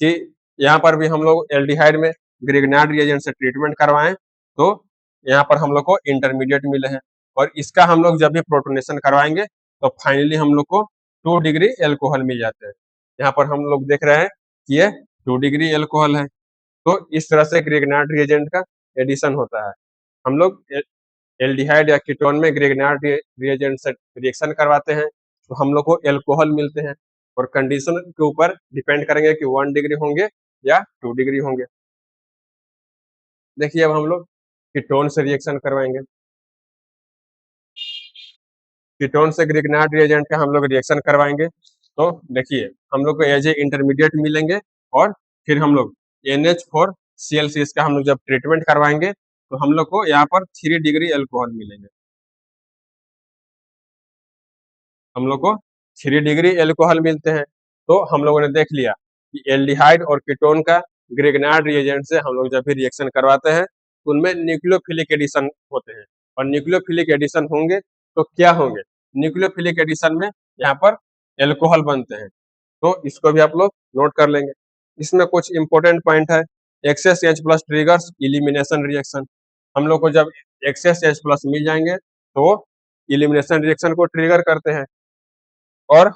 कि यहाँ पर भी हम लोग एल्डिहाइड में ग्रिग्नार्ड रिएजेंट से ट्रीटमेंट करवाएं तो यहाँ पर हम लोग को इंटरमीडिएट मिले हैं, और इसका हम लोग जब भी प्रोटोनेशन करवाएंगे तो फाइनली हम लोग को 2 डिग्री एल्कोहल मिल जाते हैं। यहाँ पर हम लोग देख रहे हैं कि ये 2 डिग्री एल्कोहल है। तो इस तरह से ग्रिग्नार्ड रिएजेंट का एडिशन होता है। हम लोग एल्डिहाइड या कीटोन में ग्रिग्नार्ड रिएजेंट से रिएक्शन करवाते हैं तो हम लोग को एल्कोहल मिलते हैं, और कंडीशन के ऊपर डिपेंड करेंगे कि 1 डिग्री होंगे या 2 डिग्री होंगे। देखिए अब हम लोग कीटोन से रिएक्शन करवाएंगे, कीटोन से ग्रिग्नार्ड रिएजेंट का हम लोग रिएक्शन करवाएंगे, तो देखिए हम लोग को एज ए इंटरमीडिएट मिलेंगे, और फिर हम लोग NH4Cl इसका हम लोग जब ट्रीटमेंट करवाएंगे तो हम लोग को यहाँ पर 3 डिग्री एल्कोहल मिलेंगे, हम लोग को 3 डिग्री एल्कोहल मिलते हैं। तो हम लोगों ने देख लिया कि एल्डिहाइड और कीटोन का ग्रिग्नार्ड रिएजेंट से हम लोग जब भी रिएक्शन करवाते हैं तो उनमें न्यूक्लियोफिलिक एडिशन होते हैं, और न्यूक्लियोफिलिक एडिशन होंगे तो क्या होंगे, न्यूक्लियोफिलिक एडिशन में यहाँ पर एल्कोहल बनते हैं, तो इसको भी आप लोग नोट कर लेंगे। इसमें कुछ इंपॉर्टेंट पॉइंट है, excess H plus triggers elimination reaction. हम लोग को जब एक्सेस H प्लस मिल जाएंगे तो इलिमिनेशन रिएक्शन को ट्रिगर करते हैं, और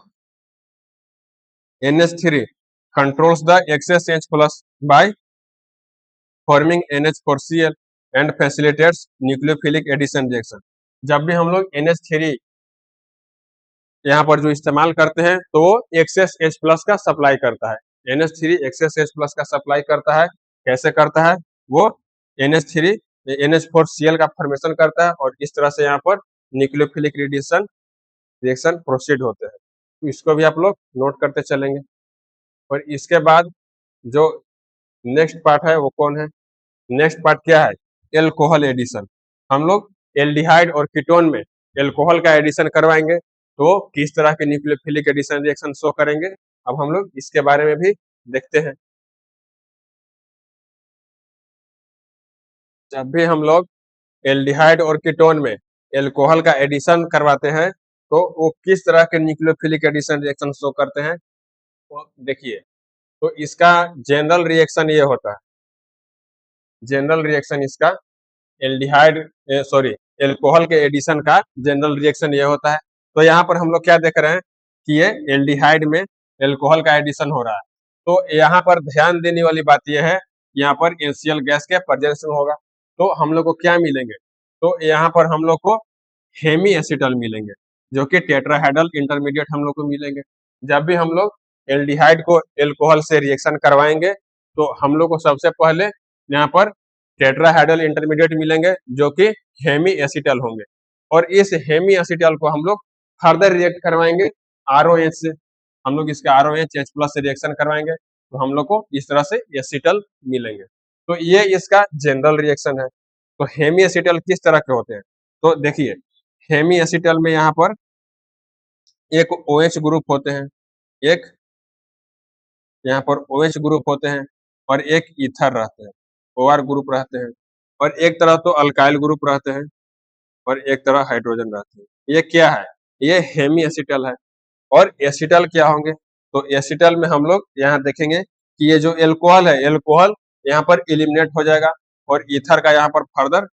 NH3 controls the excess H plus by forming NH4Cl and facilitates nucleophilic addition reaction. जब भी हम लोग NH3 यहाँ पर जो इस्तेमाल करते हैं तो वो एक्सेस H+ का सप्लाई करता है। NH3 एक्सेस H+ का सप्लाई करता है। कैसे करता है? वो NH3 NH4Cl का फॉर्मेशन करता है और इस तरह से यहाँ पर न्यूक्लियोफिलिक रिएक्शन प्रोसीड होते हैं। तो इसको भी आप लोग नोट करते चलेंगे। और इसके बाद जो नेक्स्ट पार्ट है वो कौन है? नेक्स्ट पार्ट क्या है? Alcohol addition. हम लोग एल्डिहाइड और कीटोन में एल्कोहल का एडिशन करवाएंगे तो किस तरह के न्यूक्लियोफिलिक एडिशन रिएक्शन शो करेंगे, अब हम लोग इसके बारे में भी देखते हैं। जब भी हम लोग एल्डिहाइड और कीटोन में एल्कोहल का एडिशन करवाते हैं तो वो किस तरह के न्यूक्लियोफिलिक एडिशन रिएक्शन शो करते हैं, तो देखिए। तो इसका जनरल रिएक्शन ये होता है। जनरल रिएक्शन इसका एल्डिहाइड सॉरी एल्कोहल के एडिशन का जनरल रिएक्शन ये होता है। तो यहाँ पर हम लोग क्या देख रहे हैं कि ये एल्डिहाइड में एल्कोहल का एडिशन हो रहा है। तो यहाँ पर ध्यान देने वाली बात यह है, यहाँ पर NCl गैस के प्रेजेंस में होगा तो हम लोग को क्या मिलेंगे? तो यहाँ पर हम लोग को हेमी एसिटल मिलेंगे, जो कि टेट्राहाइड्रल इंटरमीडिएट हम लोग को मिलेंगे। जब भी हम लोग एल्डिहाइड को एल्कोहल से रिएक्शन करवाएंगे तो हम लोग को सबसे पहले यहाँ पर टेट्राहाइड्रल इंटरमीडिएट मिलेंगे जो कि हेमी एसिटल होंगे और इस हेमी एसिटल को हम लोग फर्दर रिएक्ट करवाएंगे ROH से। हम लोग इसका ROH H+ से रिएक्शन करवाएंगे तो हम लोग को इस तरह से एसिटल मिलेंगे। तो ये इसका जनरल रिएक्शन है। तो हेमी एसिटल किस तरह के होते हैं? तो देखिए, हेमी एसिटल में यहाँ पर एक OH ग्रुप होते हैं, एक यहाँ पर OH ग्रुप होते हैं और एक ईथर रहते हैं, OR ग्रुप रहते हैं और एक तरह तो अल्काइल ग्रुप रहते हैं और एक तरह हाइड्रोजन रहते हैं। ये क्या है? ये हेमी एसिटल है। और एसिटल क्या होंगे? तो एसिटल में हम लोग यहाँ देखेंगे कि ये जो एल्कोहल है, एल्कोहल यहाँ पर एलिमिनेट हो जाएगा और ईथर का यहाँ पर फर्दर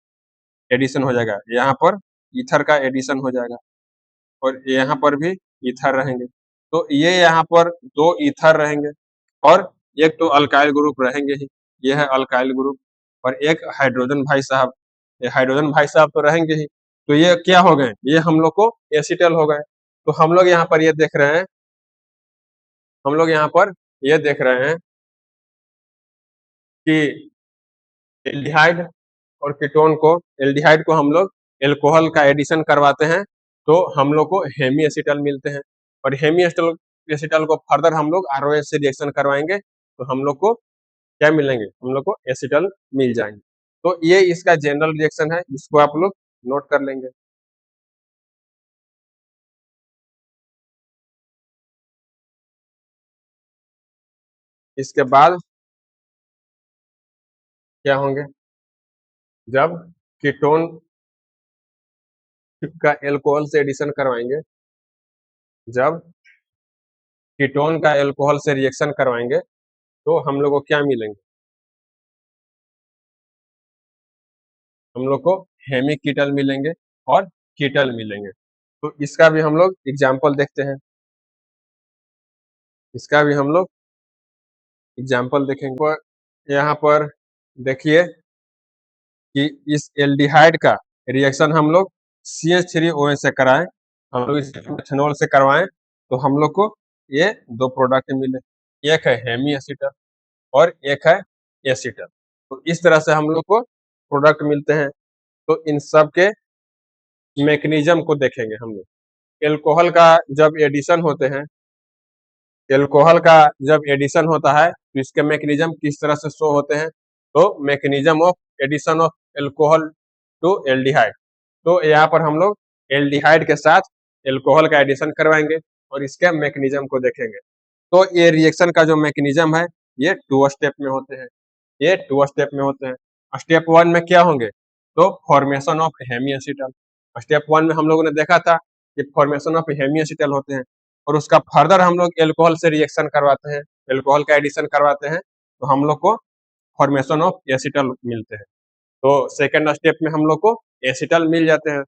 एडिशन हो जाएगा। यहाँ पर ईथर का एडिशन हो जाएगा और यहाँ पर भी ईथर रहेंगे। तो ये यहाँ पर 2 ईथर रहेंगे और एक तो अल्काइल ग्रुप रहेंगे ही, ये है अल्काइल ग्रुप और एक हाइड्रोजन भाई साहब, ये हाइड्रोजन भाई साहब तो रहेंगे ही। तो ये क्या हो गए? ये हम लोग को एसिटल हो गए। तो हम लोग यहाँ पर ये देख रहे हैं, हम लोग यहाँ पर ये देख रहे हैं कि एल्डिहाइड और कीटोन को, एल्डिहाइड को हम लोग एल्कोहल का एडिशन करवाते हैं तो हम लोग को हेमी एसिटल मिलते हैं और हेमी एसिटल को फर्दर हम लोग ROH से रिएक्शन करवाएंगे तो हम लोग को क्या मिलेंगे? हम लोग को एसिटल मिल जाएंगे। तो ये इसका जनरल रिएक्शन है, इसको आप लोग नोट कर लेंगे। इसके बाद क्या होंगे? जब कीटोन का एल्कोहल से एडिशन करवाएंगे, जब कीटोन का एल्कोहल से रिएक्शन करवाएंगे तो हम लोग को क्या मिलेंगे? हम लोग को हेमी कीटल मिलेंगे और कीटल मिलेंगे। तो इसका भी हम लोग एग्जाम्पल देखते हैं। इसका भी हम लोग एग्जाम्पल देखेंगे। पर यहाँ पर देखिए कि इस एल्डिहाइड का रिएक्शन हम लोग CH3OH से कराएं, हम लोग इसे मेथनॉल से करवाएं तो हम लोग को ये 2 प्रोडक्ट मिले, एक है हेमी एसिटल और एक है एसिटल। तो इस तरह से हम लोग को प्रोडक्ट मिलते हैं। तो इन सब के मैकेनिज्म को देखेंगे हम लोग। एल्कोहल का जब एडिशन होते हैं, एल्कोहल का जब एडिशन होता है तो इसके मैकेनिज्म किस तरह से शो होते हैं? तो mechanism of addition of alcohol to aldehyde. तो यहाँ पर हम लोग एल्डिहाइड के साथ एल्कोहल का एडिशन करवाएंगे और इसके मैकेनिज्म को देखेंगे। तो ये रिएक्शन का जो मैकेनिज्म है ये 2 स्टेप में होते हैं, ये 2 स्टेप में होते हैं। स्टेप 1 में क्या होंगे? तो formation of hemi acetal. Step 1 में हम लोगों ने देखा था कि फॉर्मेशन ऑफ हेमी एसिटल होते हैं और उसका फर्दर हम लोग एल्कोहल से रिएक्शन करवाते हैं, एल्कोहल का एडिशन करवाते हैं तो हम लोग को फॉर्मेशन ऑफ एसिटल मिलते हैं। तो सेकेंड स्टेप में हम लोग को एसिटल मिल जाते हैं।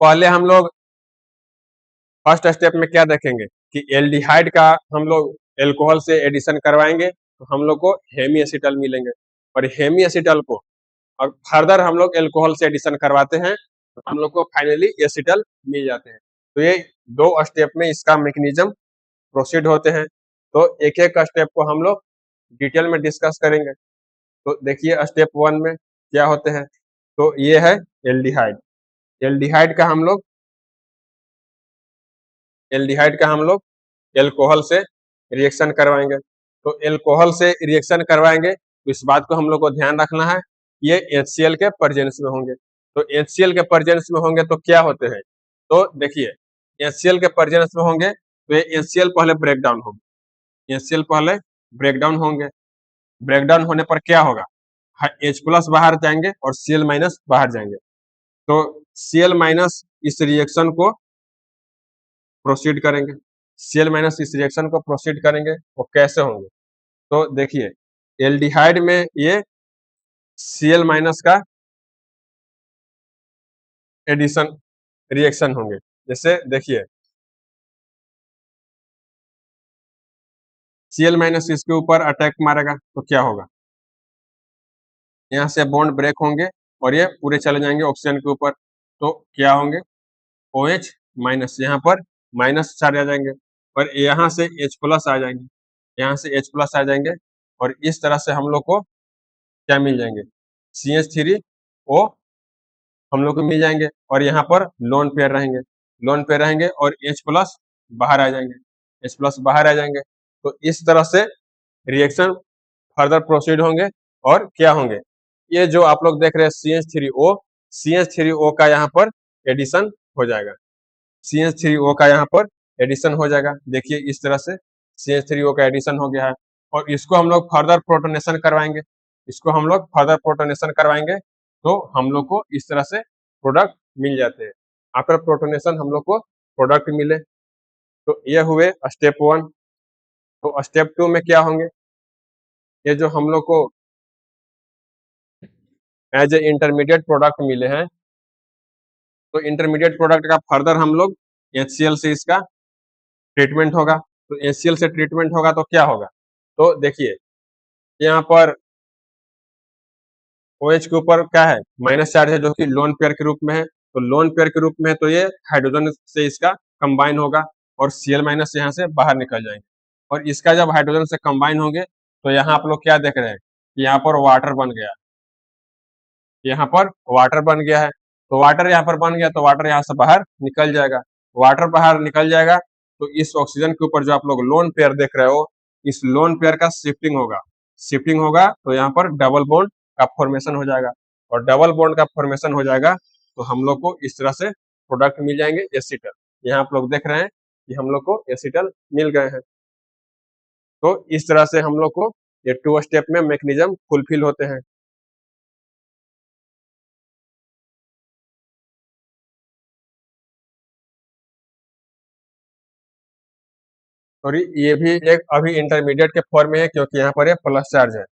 पहले हम लोग फर्स्ट स्टेप में क्या देखेंगे कि एल्डिहाइड का हम लोग एल्कोहल से एडिशन करवाएंगे तो हम लोग को हेमी एसिटल मिलेंगे। और हेमी एसिटल को और फर्दर हम लोग एल्कोहल से एडिशन करवाते हैं तो हम लोग को फाइनली एसिटल मिल जाते हैं। तो ये 2 स्टेप में इसका मैकेनिज्म प्रोसीड होते हैं। तो एक-एक स्टेप को हम लोग डिटेल में डिस्कस करेंगे। तो देखिए स्टेप 1 में क्या होते हैं। तो ये है एल्डिहाइड। एल्डिहाइड का हम लोग एल्कोहल से रिएक्शन करवाएंगे। तो एल्कोहल से रिएक्शन करवाएंगे तो इस बात को हम लोग को ध्यान रखना है, ये HCl के प्रेजेंस में होंगे। तो HCl के प्रेजेंस में होंगे तो क्या होते हैं, तो देखिए HCl के प्रेजेंस में होंगे तो ये HCl पहले ब्रेक डाउन होंगे। HCl पहले ब्रेक डाउन होंगे। ब्रेक डाउन होने पर क्या होगा, H+ बाहर जाएंगे और Cl- बाहर जाएंगे। तो Cl- इस रिएक्शन को प्रोसीड करेंगे। Cl- इस रिएक्शन को प्रोसीड करेंगे, वो कैसे होंगे, तो देखिए एल्डिहाइड में ये Cl- का एडिशन रिएक्शन होंगे। जैसे देखिए Cl- इसके ऊपर अटैक मारेगा तो क्या होगा, यहाँ से बॉन्ड ब्रेक होंगे और ये पूरे चले जाएंगे ऑक्सीजन के ऊपर। तो क्या होंगे, OH- यहाँ पर माइनस चार्ज आ जाएंगे और यहाँ से H+ आ जाएंगे, यहाँ से H+ आ जाएंगे और इस तरह से हम लोग को क्या मिल जाएंगे, CH3O हम लोग को मिल जाएंगे और यहाँ पर लोन पेयर रहेंगे और H+ बाहर आ जाएंगे, H+ बाहर आ जाएंगे। तो इस तरह से रिएक्शन फर्दर प्रोसीड होंगे और क्या होंगे, ये जो आप लोग देख रहे हैं CH3O का यहाँ पर एडिशन हो जाएगा। CH3O का यहाँ पर एडिशन हो जाएगा। देखिए इस तरह से CH3O का एडिशन हो गया है और इसको हम लोग फर्दर प्रोटोनेशन करवाएंगे। तो हम लोग को इस तरह से प्रोडक्ट मिल जाते हैं। आफ्टर प्रोटोनेशन हम लोग को प्रोडक्ट मिले। तो ये हुए स्टेप 1। तो स्टेप 2 में क्या होंगे, ये जो हम लोग को एज ए इंटरमीडिएट प्रोडक्ट मिले हैं, तो इंटरमीडिएट प्रोडक्ट का फर्दर हम लोग HCl से इसका ट्रीटमेंट होगा। तो HCl से ट्रीटमेंट होगा तो क्या होगा, तो देखिए यहाँ पर OH के ऊपर क्या है, माइनस चार्ज है जो कि लोन पेयर के रूप में है। तो लोन पेयर के रूप में है तो ये हाइड्रोजन से इसका कंबाइन होगा और Cl- यहाँ से बाहर निकल जाएंगे और इसका जब हाइड्रोजन से कंबाइन होंगे तो यहाँ आप लोग क्या देख रहे हैं, यहाँ पर वाटर बन गया, यहाँ पर वाटर बन गया है। तो वाटर यहाँ पर बन गया तो वाटर यहाँ से बाहर निकल जाएगा। वाटर बाहर निकल जाएगा तो इस ऑक्सीजन के ऊपर जो आप लोग लोन पेयर देख रहे हो, इस लोन पेयर का शिफ्टिंग होगा तो यहाँ पर डबल बॉन्ड का फॉर्मेशन हो जाएगा और डबल बॉन्ड का फॉर्मेशन हो जाएगा तो हम लोग को इस तरह से प्रोडक्ट मिल जाएंगे एसिटल। यहाँ आप लोग देख रहे हैं कि हम लोग को एसिटल मिल गए हैं। तो इस तरह से हम लोग को ये 2 स्टेप में मैकेनिज्म फुलफिल होते हैं। और ये भी एक अभी इंटरमीडिएट के फॉर्म में है क्योंकि यहाँ पर ये प्लस चार्ज है।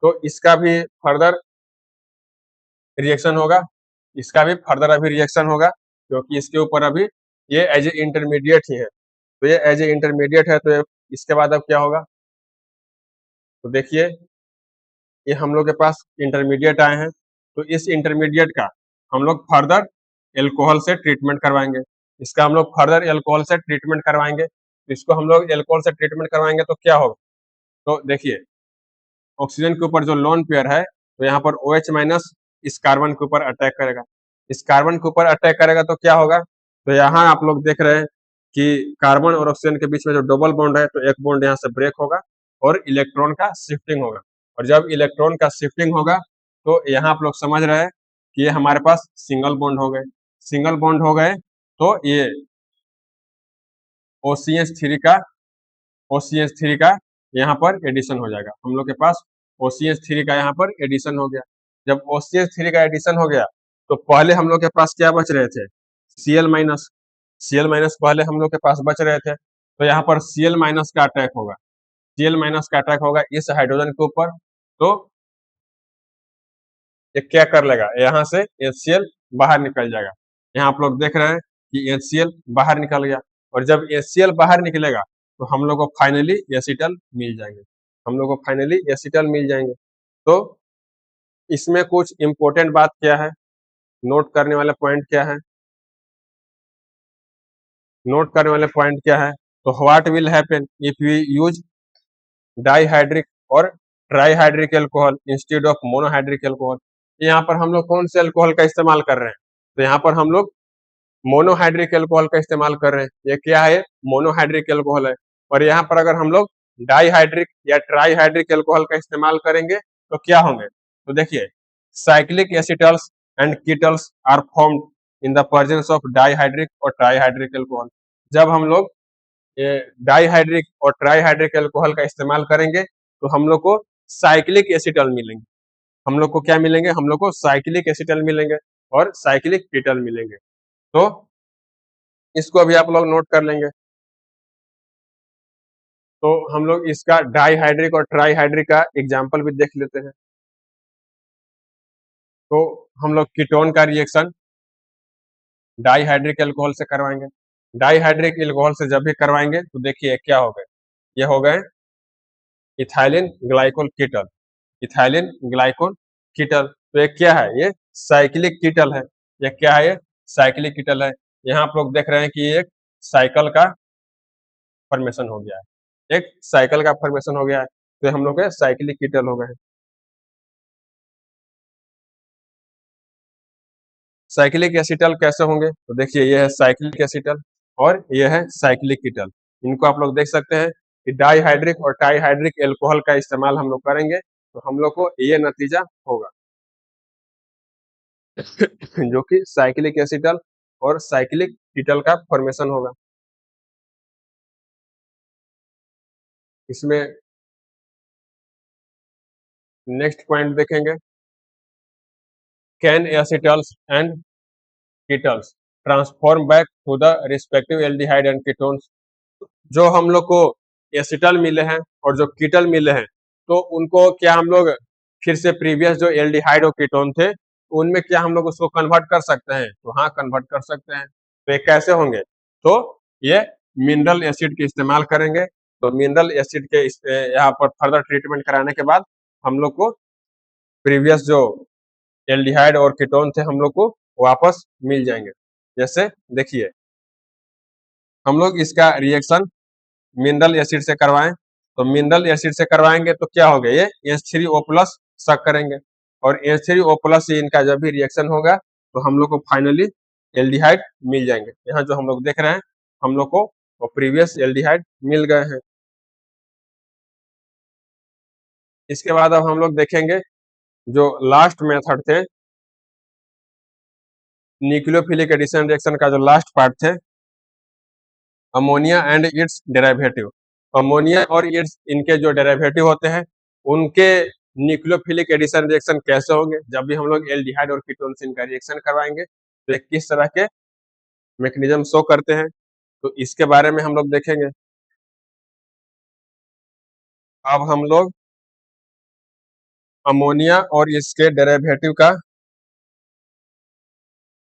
तो इसका भी फर्दर रिएक्शन होगा, अभी रिएक्शन होगा क्योंकि इसके ऊपर अभी ये एज ए इंटरमीडिएट ही है। तो ये एज ए इंटरमीडिएट है तो इसके बाद अब क्या होगा, तो देखिए ये हम लोग के पास इंटरमीडिएट आए हैं तो इस इंटरमीडिएट का हम लोग फर्दर एल्कोहल से ट्रीटमेंट करवाएंगे। तो इसको हम लोग एल्कोहल से ट्रीटमेंट करवाएंगे तो क्या होगा, तो देखिए ऑक्सीजन के ऊपर जो लोन पेयर है तो यहाँ पर OH- इस कार्बन के ऊपर अटैक करेगा तो क्या होगा, तो यहाँ आप लोग देख रहे हैं कि कार्बन और ऑक्सीजन के बीच में जो डबल बॉन्ड है तो एक बॉन्ड यहाँ से ब्रेक होगा और इलेक्ट्रॉन का शिफ्टिंग होगा और जब इलेक्ट्रॉन का शिफ्टिंग होगा तो यहाँ आप लोग समझ रहे हैं कि ये हमारे पास सिंगल बॉन्ड हो गए तो ये OCH3 का OCH3 का यहाँ पर एडिशन हो जाएगा। हम लोग के पास OCH3 का यहाँ पर एडिशन हो गया। जब OCH3 का एडिशन हो गया तो पहले हम लोग के पास क्या बच रहे थे, Cl- पहले हम लोग के पास बच रहे थे तो यहाँ पर Cl- का अटैक होगा, इस हाइड्रोजन के ऊपर। तो ये क्या कर लेगा, यहाँ से HCl बाहर निकल जाएगा। यहाँ आप लोग देख रहे हैं कि HCl बाहर निकल गया और जब HCl बाहर निकलेगा तो हम लोग को फाइनली एसिटल मिल जाएंगे। तो इसमें कुछ इम्पोर्टेंट बात क्या है, नोट करने वाला पॉइंट क्या है, नोट करने वाले पॉइंट क्या है? तो what will happen if we use dihydric or trihydric alcohol instead of monohydric alcohol. यहाँ पर हम लोग कौन से अल्कोहल का इस्तेमाल कर रहे हैं? तो यहाँ पर हम लोग मोनोहाइड्रिक एल्कोहल का इस्तेमाल कर रहे हैं। ये क्या है? मोनोहाइड्रिक एल्कोहल है। और यहाँ पर अगर हम लोग डाइहाइड्रिक या ट्राइहाइड्रिक एल्कोहल का इस्तेमाल करेंगे तो क्या होंगे? तो देखिए, cyclic acetals and ketals are formed in the presence of dihydric or trihydric alcohol. जब हम लोग ये डाइहाइड्रिक और ट्राइहाइड्रिक एल्कोहल का इस्तेमाल करेंगे तो हम लोग को साइक्लिक एसिटल मिलेंगे। हम लोग को क्या मिलेंगे? हम लोग को साइक्लिक एसिटल मिलेंगे और साइक्लिक कीटल मिलेंगे। तो इसको अभी आप लोग नोट कर लेंगे। तो हम लोग इसका डाइहाइड्रिक और ट्राइहाइड्रिक का एग्जाम्पल भी देख लेते हैं। तो हम लोग कीटोन का रिएक्शन डाइहाइड्रिक एल्कोहल से करवाएंगे। डाइहाइड्रिक एल्कोहल से जब भी करवाएंगे तो देखिए क्या हो गए, ये हो गए इथाइलिन ग्लाइकोल कीटल। इथाइलिन ग्लाइकोल कीटल, तो ये क्या है? ये साइक्लिक कीटल है। ये क्या है? ये साइक्लिक कीटल है। यहाँ आप लोग देख रहे हैं कि एक साइकिल का फॉर्मेशन हो गया है, एक साइकिल का फॉर्मेशन हो गया है। तो हम लोग के साइक्लिक कीटल हो गए हैं। साइक्लिक एसिटल कैसे होंगे? तो देखिए, ये है साइक्लिक एसिटल और ये है साइक्लिक कीटल। इनको आप लोग देख सकते हैं कि डाइहाइड्रिक और ट्राइहाइड्रिक एल्कोहल का इस्तेमाल हम लोग करेंगे तो हम लोग को ये नतीजा होगा जो कि साइक्लिक एसिटल और साइक्लिक कीटल का फॉर्मेशन होगा। इसमें नेक्स्ट पॉइंट देखेंगे, can acetals and ketals transform back to the respective aldehyde and ketones. जो हम लोग को एसिटल मिले हैं और जो कीटल मिले हैं तो उनको क्या हम लोग फिर से प्रीवियस जो एल्डिहाइड और कीटोन थे उनमें क्या हम लोग उसको कन्वर्ट कर सकते हैं? तो हाँ, कन्वर्ट कर सकते हैं। तो ये कैसे होंगे? तो ये मिनरल एसिड के इस्तेमाल करेंगे। तो मिनरल एसिड के यहाँ पर फर्दर ट्रीटमेंट कराने के बाद हम लोग को प्रीवियस जो एल्डिहाइड और कीटोन थे हम लोग को वापस मिल जाएंगे। जैसे देखिए, हम लोग इसका रिएक्शन मिनरल एसिड से करवाएं तो मिनरल एसिड से करवाएंगे तो क्या हो गया? ये H3O प्लस सक करेंगे और H3O प्लस से इनका जब भी रिएक्शन होगा तो हम लोग को फाइनली एल्डिहाइड मिल जाएंगे। यहाँ जो हम लोग देख रहे हैं हम लोग को वो प्रीवियस एल्डिहाइड मिल गए हैं। इसके बाद अब हम लोग देखेंगे जो लास्ट मेथड थे, न्यूक्लियोफिलिक एडिशन रिएक्शन का जो लास्ट पार्ट थे, ammonia and it's derivative. Ammonia और इट्स इनके जो डेरिवेटिव होते हैं उनके न्यूक्लियोफिलिक एडिशन रिएक्शन कैसे होंगे जब भी हम लोग एल्डिहाइड और कीटोन से इनका रिएक्शन करवाएंगे तो किस तरह के मैकेनिज्म शो करते हैं, तो इसके बारे में हम लोग देखेंगे। अब हम लोग अमोनिया और इसके डेरिवेटिव का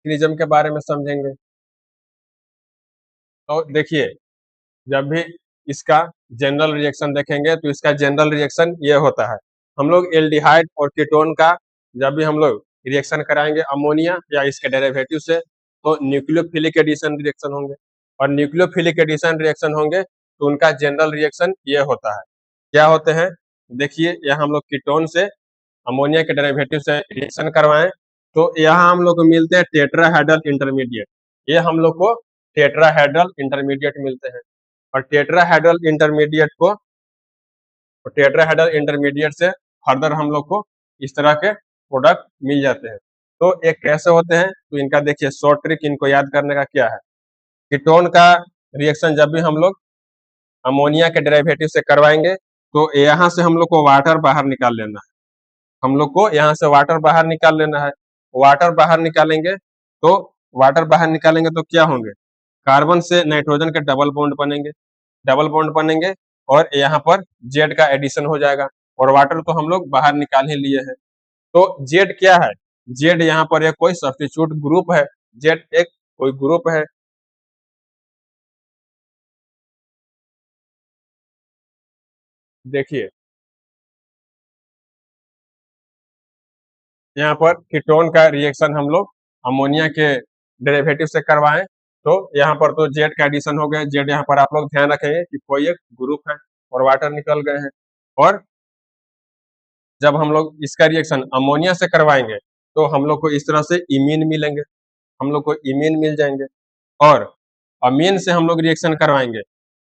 मैकेनिज्म के बारे में समझेंगे। तो देखिए, जब भी इसका जनरल रिएक्शन देखेंगे तो इसका जनरल रिएक्शन ये होता है। हम लोग एल्डिहाइड और कीटोन का जब भी हम लोग रिएक्शन कराएंगे अमोनिया या इसके डेरिवेटिव से तो न्यूक्लियोफिलिक एडिशन रिएक्शन होंगे और न्यूक्लियोफिलिक एडिशन रिएक्शन होंगे तो उनका जनरल रिएक्शन ये होता है। क्या होते हैं? देखिए, यहाँ हम लोग कीटोन से अमोनिया के डेरिवेटिव से रिएक्शन करवाएं तो यहाँ हम लोग को मिलते हैं टेट्राहाइड्रल इंटरमीडिएट। ये हम लोग को टेट्राहाइड्रल इंटरमीडिएट मिलते हैं और टेट्राहाइड्रल इंटरमीडिएट से फर्दर हम लोग को इस तरह के प्रोडक्ट मिल जाते हैं। तो ये कैसे होते हैं? तो इनका देखिए शॉर्ट ट्रिक इनको याद करने का क्या है, कीटोन का रिएक्शन जब भी हम लोग अमोनिया के डेरिवेटिव से करवाएंगे तो यहाँ से हम लोग को वाटर बाहर निकाल लेना है। हम लोग को यहाँ से वाटर बाहर निकाल लेना है। वाटर बाहर निकालेंगे तो क्या होंगे? कार्बन से नाइट्रोजन के डबल बॉन्ड बनेंगे, और यहाँ पर जेड का एडिशन हो जाएगा और वाटर तो हम लोग बाहर निकाल ही लिए हैं। तो जेड क्या है? जेड यहाँ पर एक कोई सब्स्टिट्यूट ग्रुप है। जेड एक कोई ग्रुप है। देखिए, यहाँ पर कीटोन का रिएक्शन हम लोग अमोनिया के डेरिवेटिव से करवाएं, तो यहाँ पर तो जेड का एडिशन हो गया। जेड यहाँ पर आप लोग ध्यान रखेंगे कि कोई एक ग्रुप है और वाटर निकल गए हैं। और जब हम लोग इसका रिएक्शन अमोनिया से करवाएंगे तो हम लोग को इस तरह से इमीन मिलेंगे, हम लोग को इमीन मिल जाएंगे। और अमीन से हम लोग रिएक्शन करवाएंगे,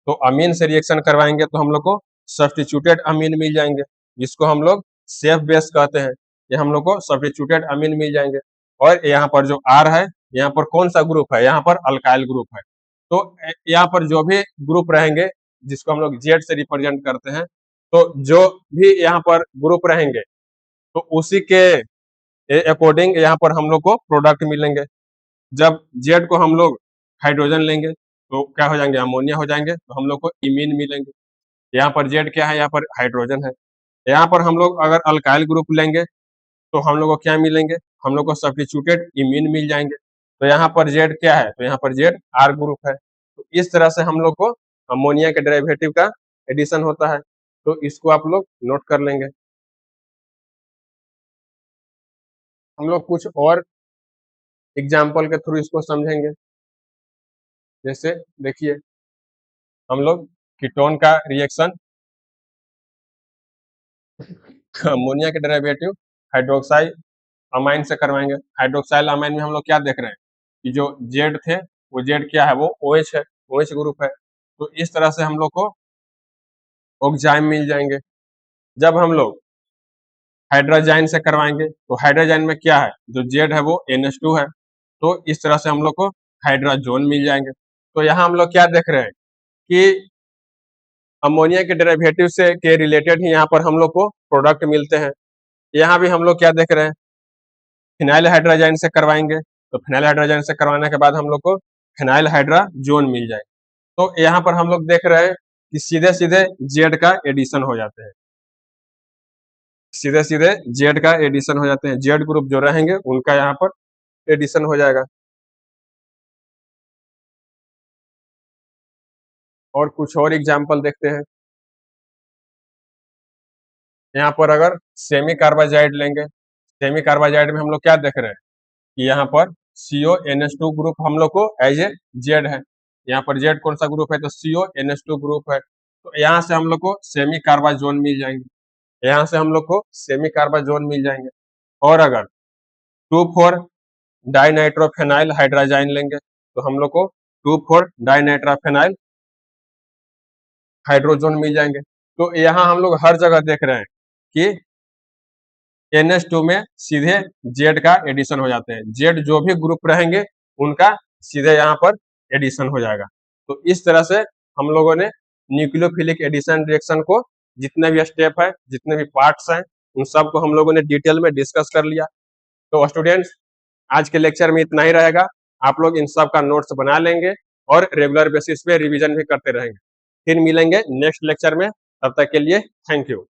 तो अमीन से रिएक्शन करवाएंगे तो हम लोग को सब्स्टिट्यूटेड अमीन मिल जाएंगे, जिसको हम लोग सेफ बेस कहते हैं। ये हम लोग को सब्स्टिट्यूटेड अमीन मिल जाएंगे। और यहाँ पर जो आर है, यहाँ पर कौन सा ग्रुप है, यहाँ पर अल्काइल ग्रुप है। तो यहाँ पर जो भी ग्रुप रहेंगे जिसको हम लोग जेड से रिप्रेजेंट करते हैं, तो जो भी यहाँ पर ग्रुप रहेंगे तो उसी के अकॉर्डिंग यहाँ पर हम लोग को प्रोडक्ट मिलेंगे। जब जेड को हम लोग हाइड्रोजन लेंगे तो क्या हो जाएंगे, अमोनिया हो जाएंगे, तो हम लोग को इमीन मिलेंगे। यहाँ पर जेड क्या है, यहाँ पर हाइड्रोजन है। यहाँ पर हम लोग अगर अल्काइल ग्रुप लेंगे तो हम लोग को क्या मिलेंगे, हम लोग को सब्स्टिट्यूटेड इमीन मिल जाएंगे। तो यहाँ पर जेड क्या है, तो यहाँ पर जेड आर ग्रुप है। तो इस तरह से हम लोग को अमोनिया के डेरिवेटिव का एडिशन होता है। तो इसको आप लोग नोट कर लेंगे। हम लोग कुछ और एग्जाम्पल के थ्रू इसको समझेंगे। जैसे देखिए, हम लोग कीटोन का रिएक्शन अमोनिया के डेरिवेटिव हाइड्रोक्साइल अमाइन से करवाएंगे। हाइड्रोक्साइल अमाइन में हम लोग क्या देख रहे हैं कि जो जेड थे वो जेड क्या है, वो OH है, OH ग्रुप है। तो इस तरह से हम लोग को ऑक्जाइम मिल जाएंगे। जब हम लोग हाइड्रोजाइन से करवाएंगे तो हाइड्रोजाइन में क्या है, जो जेड है वो NH2 है। तो इस तरह से हम लोग को हाइड्रोजोन मिल जाएंगे। तो यहाँ हम लोग क्या देख रहे हैं कि अमोनिया के डेरिवेटिव से के रिलेटेड ही यहाँ पर हम लोग को प्रोडक्ट मिलते हैं। यहाँ भी हम लोग क्या देख रहे हैं, फिनाइल हाइड्रोजाइन से करवाएंगे तो फिनाइल हाइड्रोजाइन से करवाने के बाद हम लोग को फिनाइल हाइड्रोजोन मिल जाएगा। तो यहाँ पर हम लोग देख रहे हैं कि सीधे सीधे जेड का एडिशन हो जाते हैं, सीधे सीधे जेड का एडिशन हो जाते हैं। जेड ग्रुप जो रहेंगे उनका यहाँ पर एडिशन हो जाएगा। और कुछ और एग्जाम्पल देखते हैं। यहाँ पर अगर सेमी कार्बाजाइड लेंगे, सेमी कार्बाजाइड में हम लोग क्या देख रहे हैं कि यहाँ पर CONH2 ग्रुप हम लोग को एज ए जेड है। यहाँ पर जेड कौन सा ग्रुप है, तो CONH2 ग्रुप है। तो यहाँ से हम लोग को सेमी कार्बाजोन मिल जाएंगे, यहाँ से हम लोग को सेमी कार्बाजोन मिल जाएंगे। और अगर 2,4 डाइनाइट्रोफेनाइल हाइड्रोजाइन लेंगे तो हम लोग को 2,4 डाइनाइट्रोफेनाइल हाइड्रोजन मिल जाएंगे। तो यहाँ हम लोग हर जगह देख रहे हैं कि NH2 में सीधे जेड का एडिशन हो जाते हैं। जेड जो भी ग्रुप रहेंगे उनका सीधे यहाँ पर एडिशन हो जाएगा। तो इस तरह से हम लोगों ने न्यूक्लियोफिलिक एडिशन रिएक्शन को जितने भी स्टेप है, जितने भी पार्ट्स हैं, उन सब को हम लोगों ने डिटेल में डिस्कस कर लिया। तो स्टूडेंट्स, आज के लेक्चर में इतना ही रहेगा। आप लोग इन सब का नोट्स बना लेंगे और रेगुलर बेसिस पे रिवीजन भी करते रहेंगे। फिर मिलेंगे नेक्स्ट लेक्चर में, तब तक के लिए थैंक यू।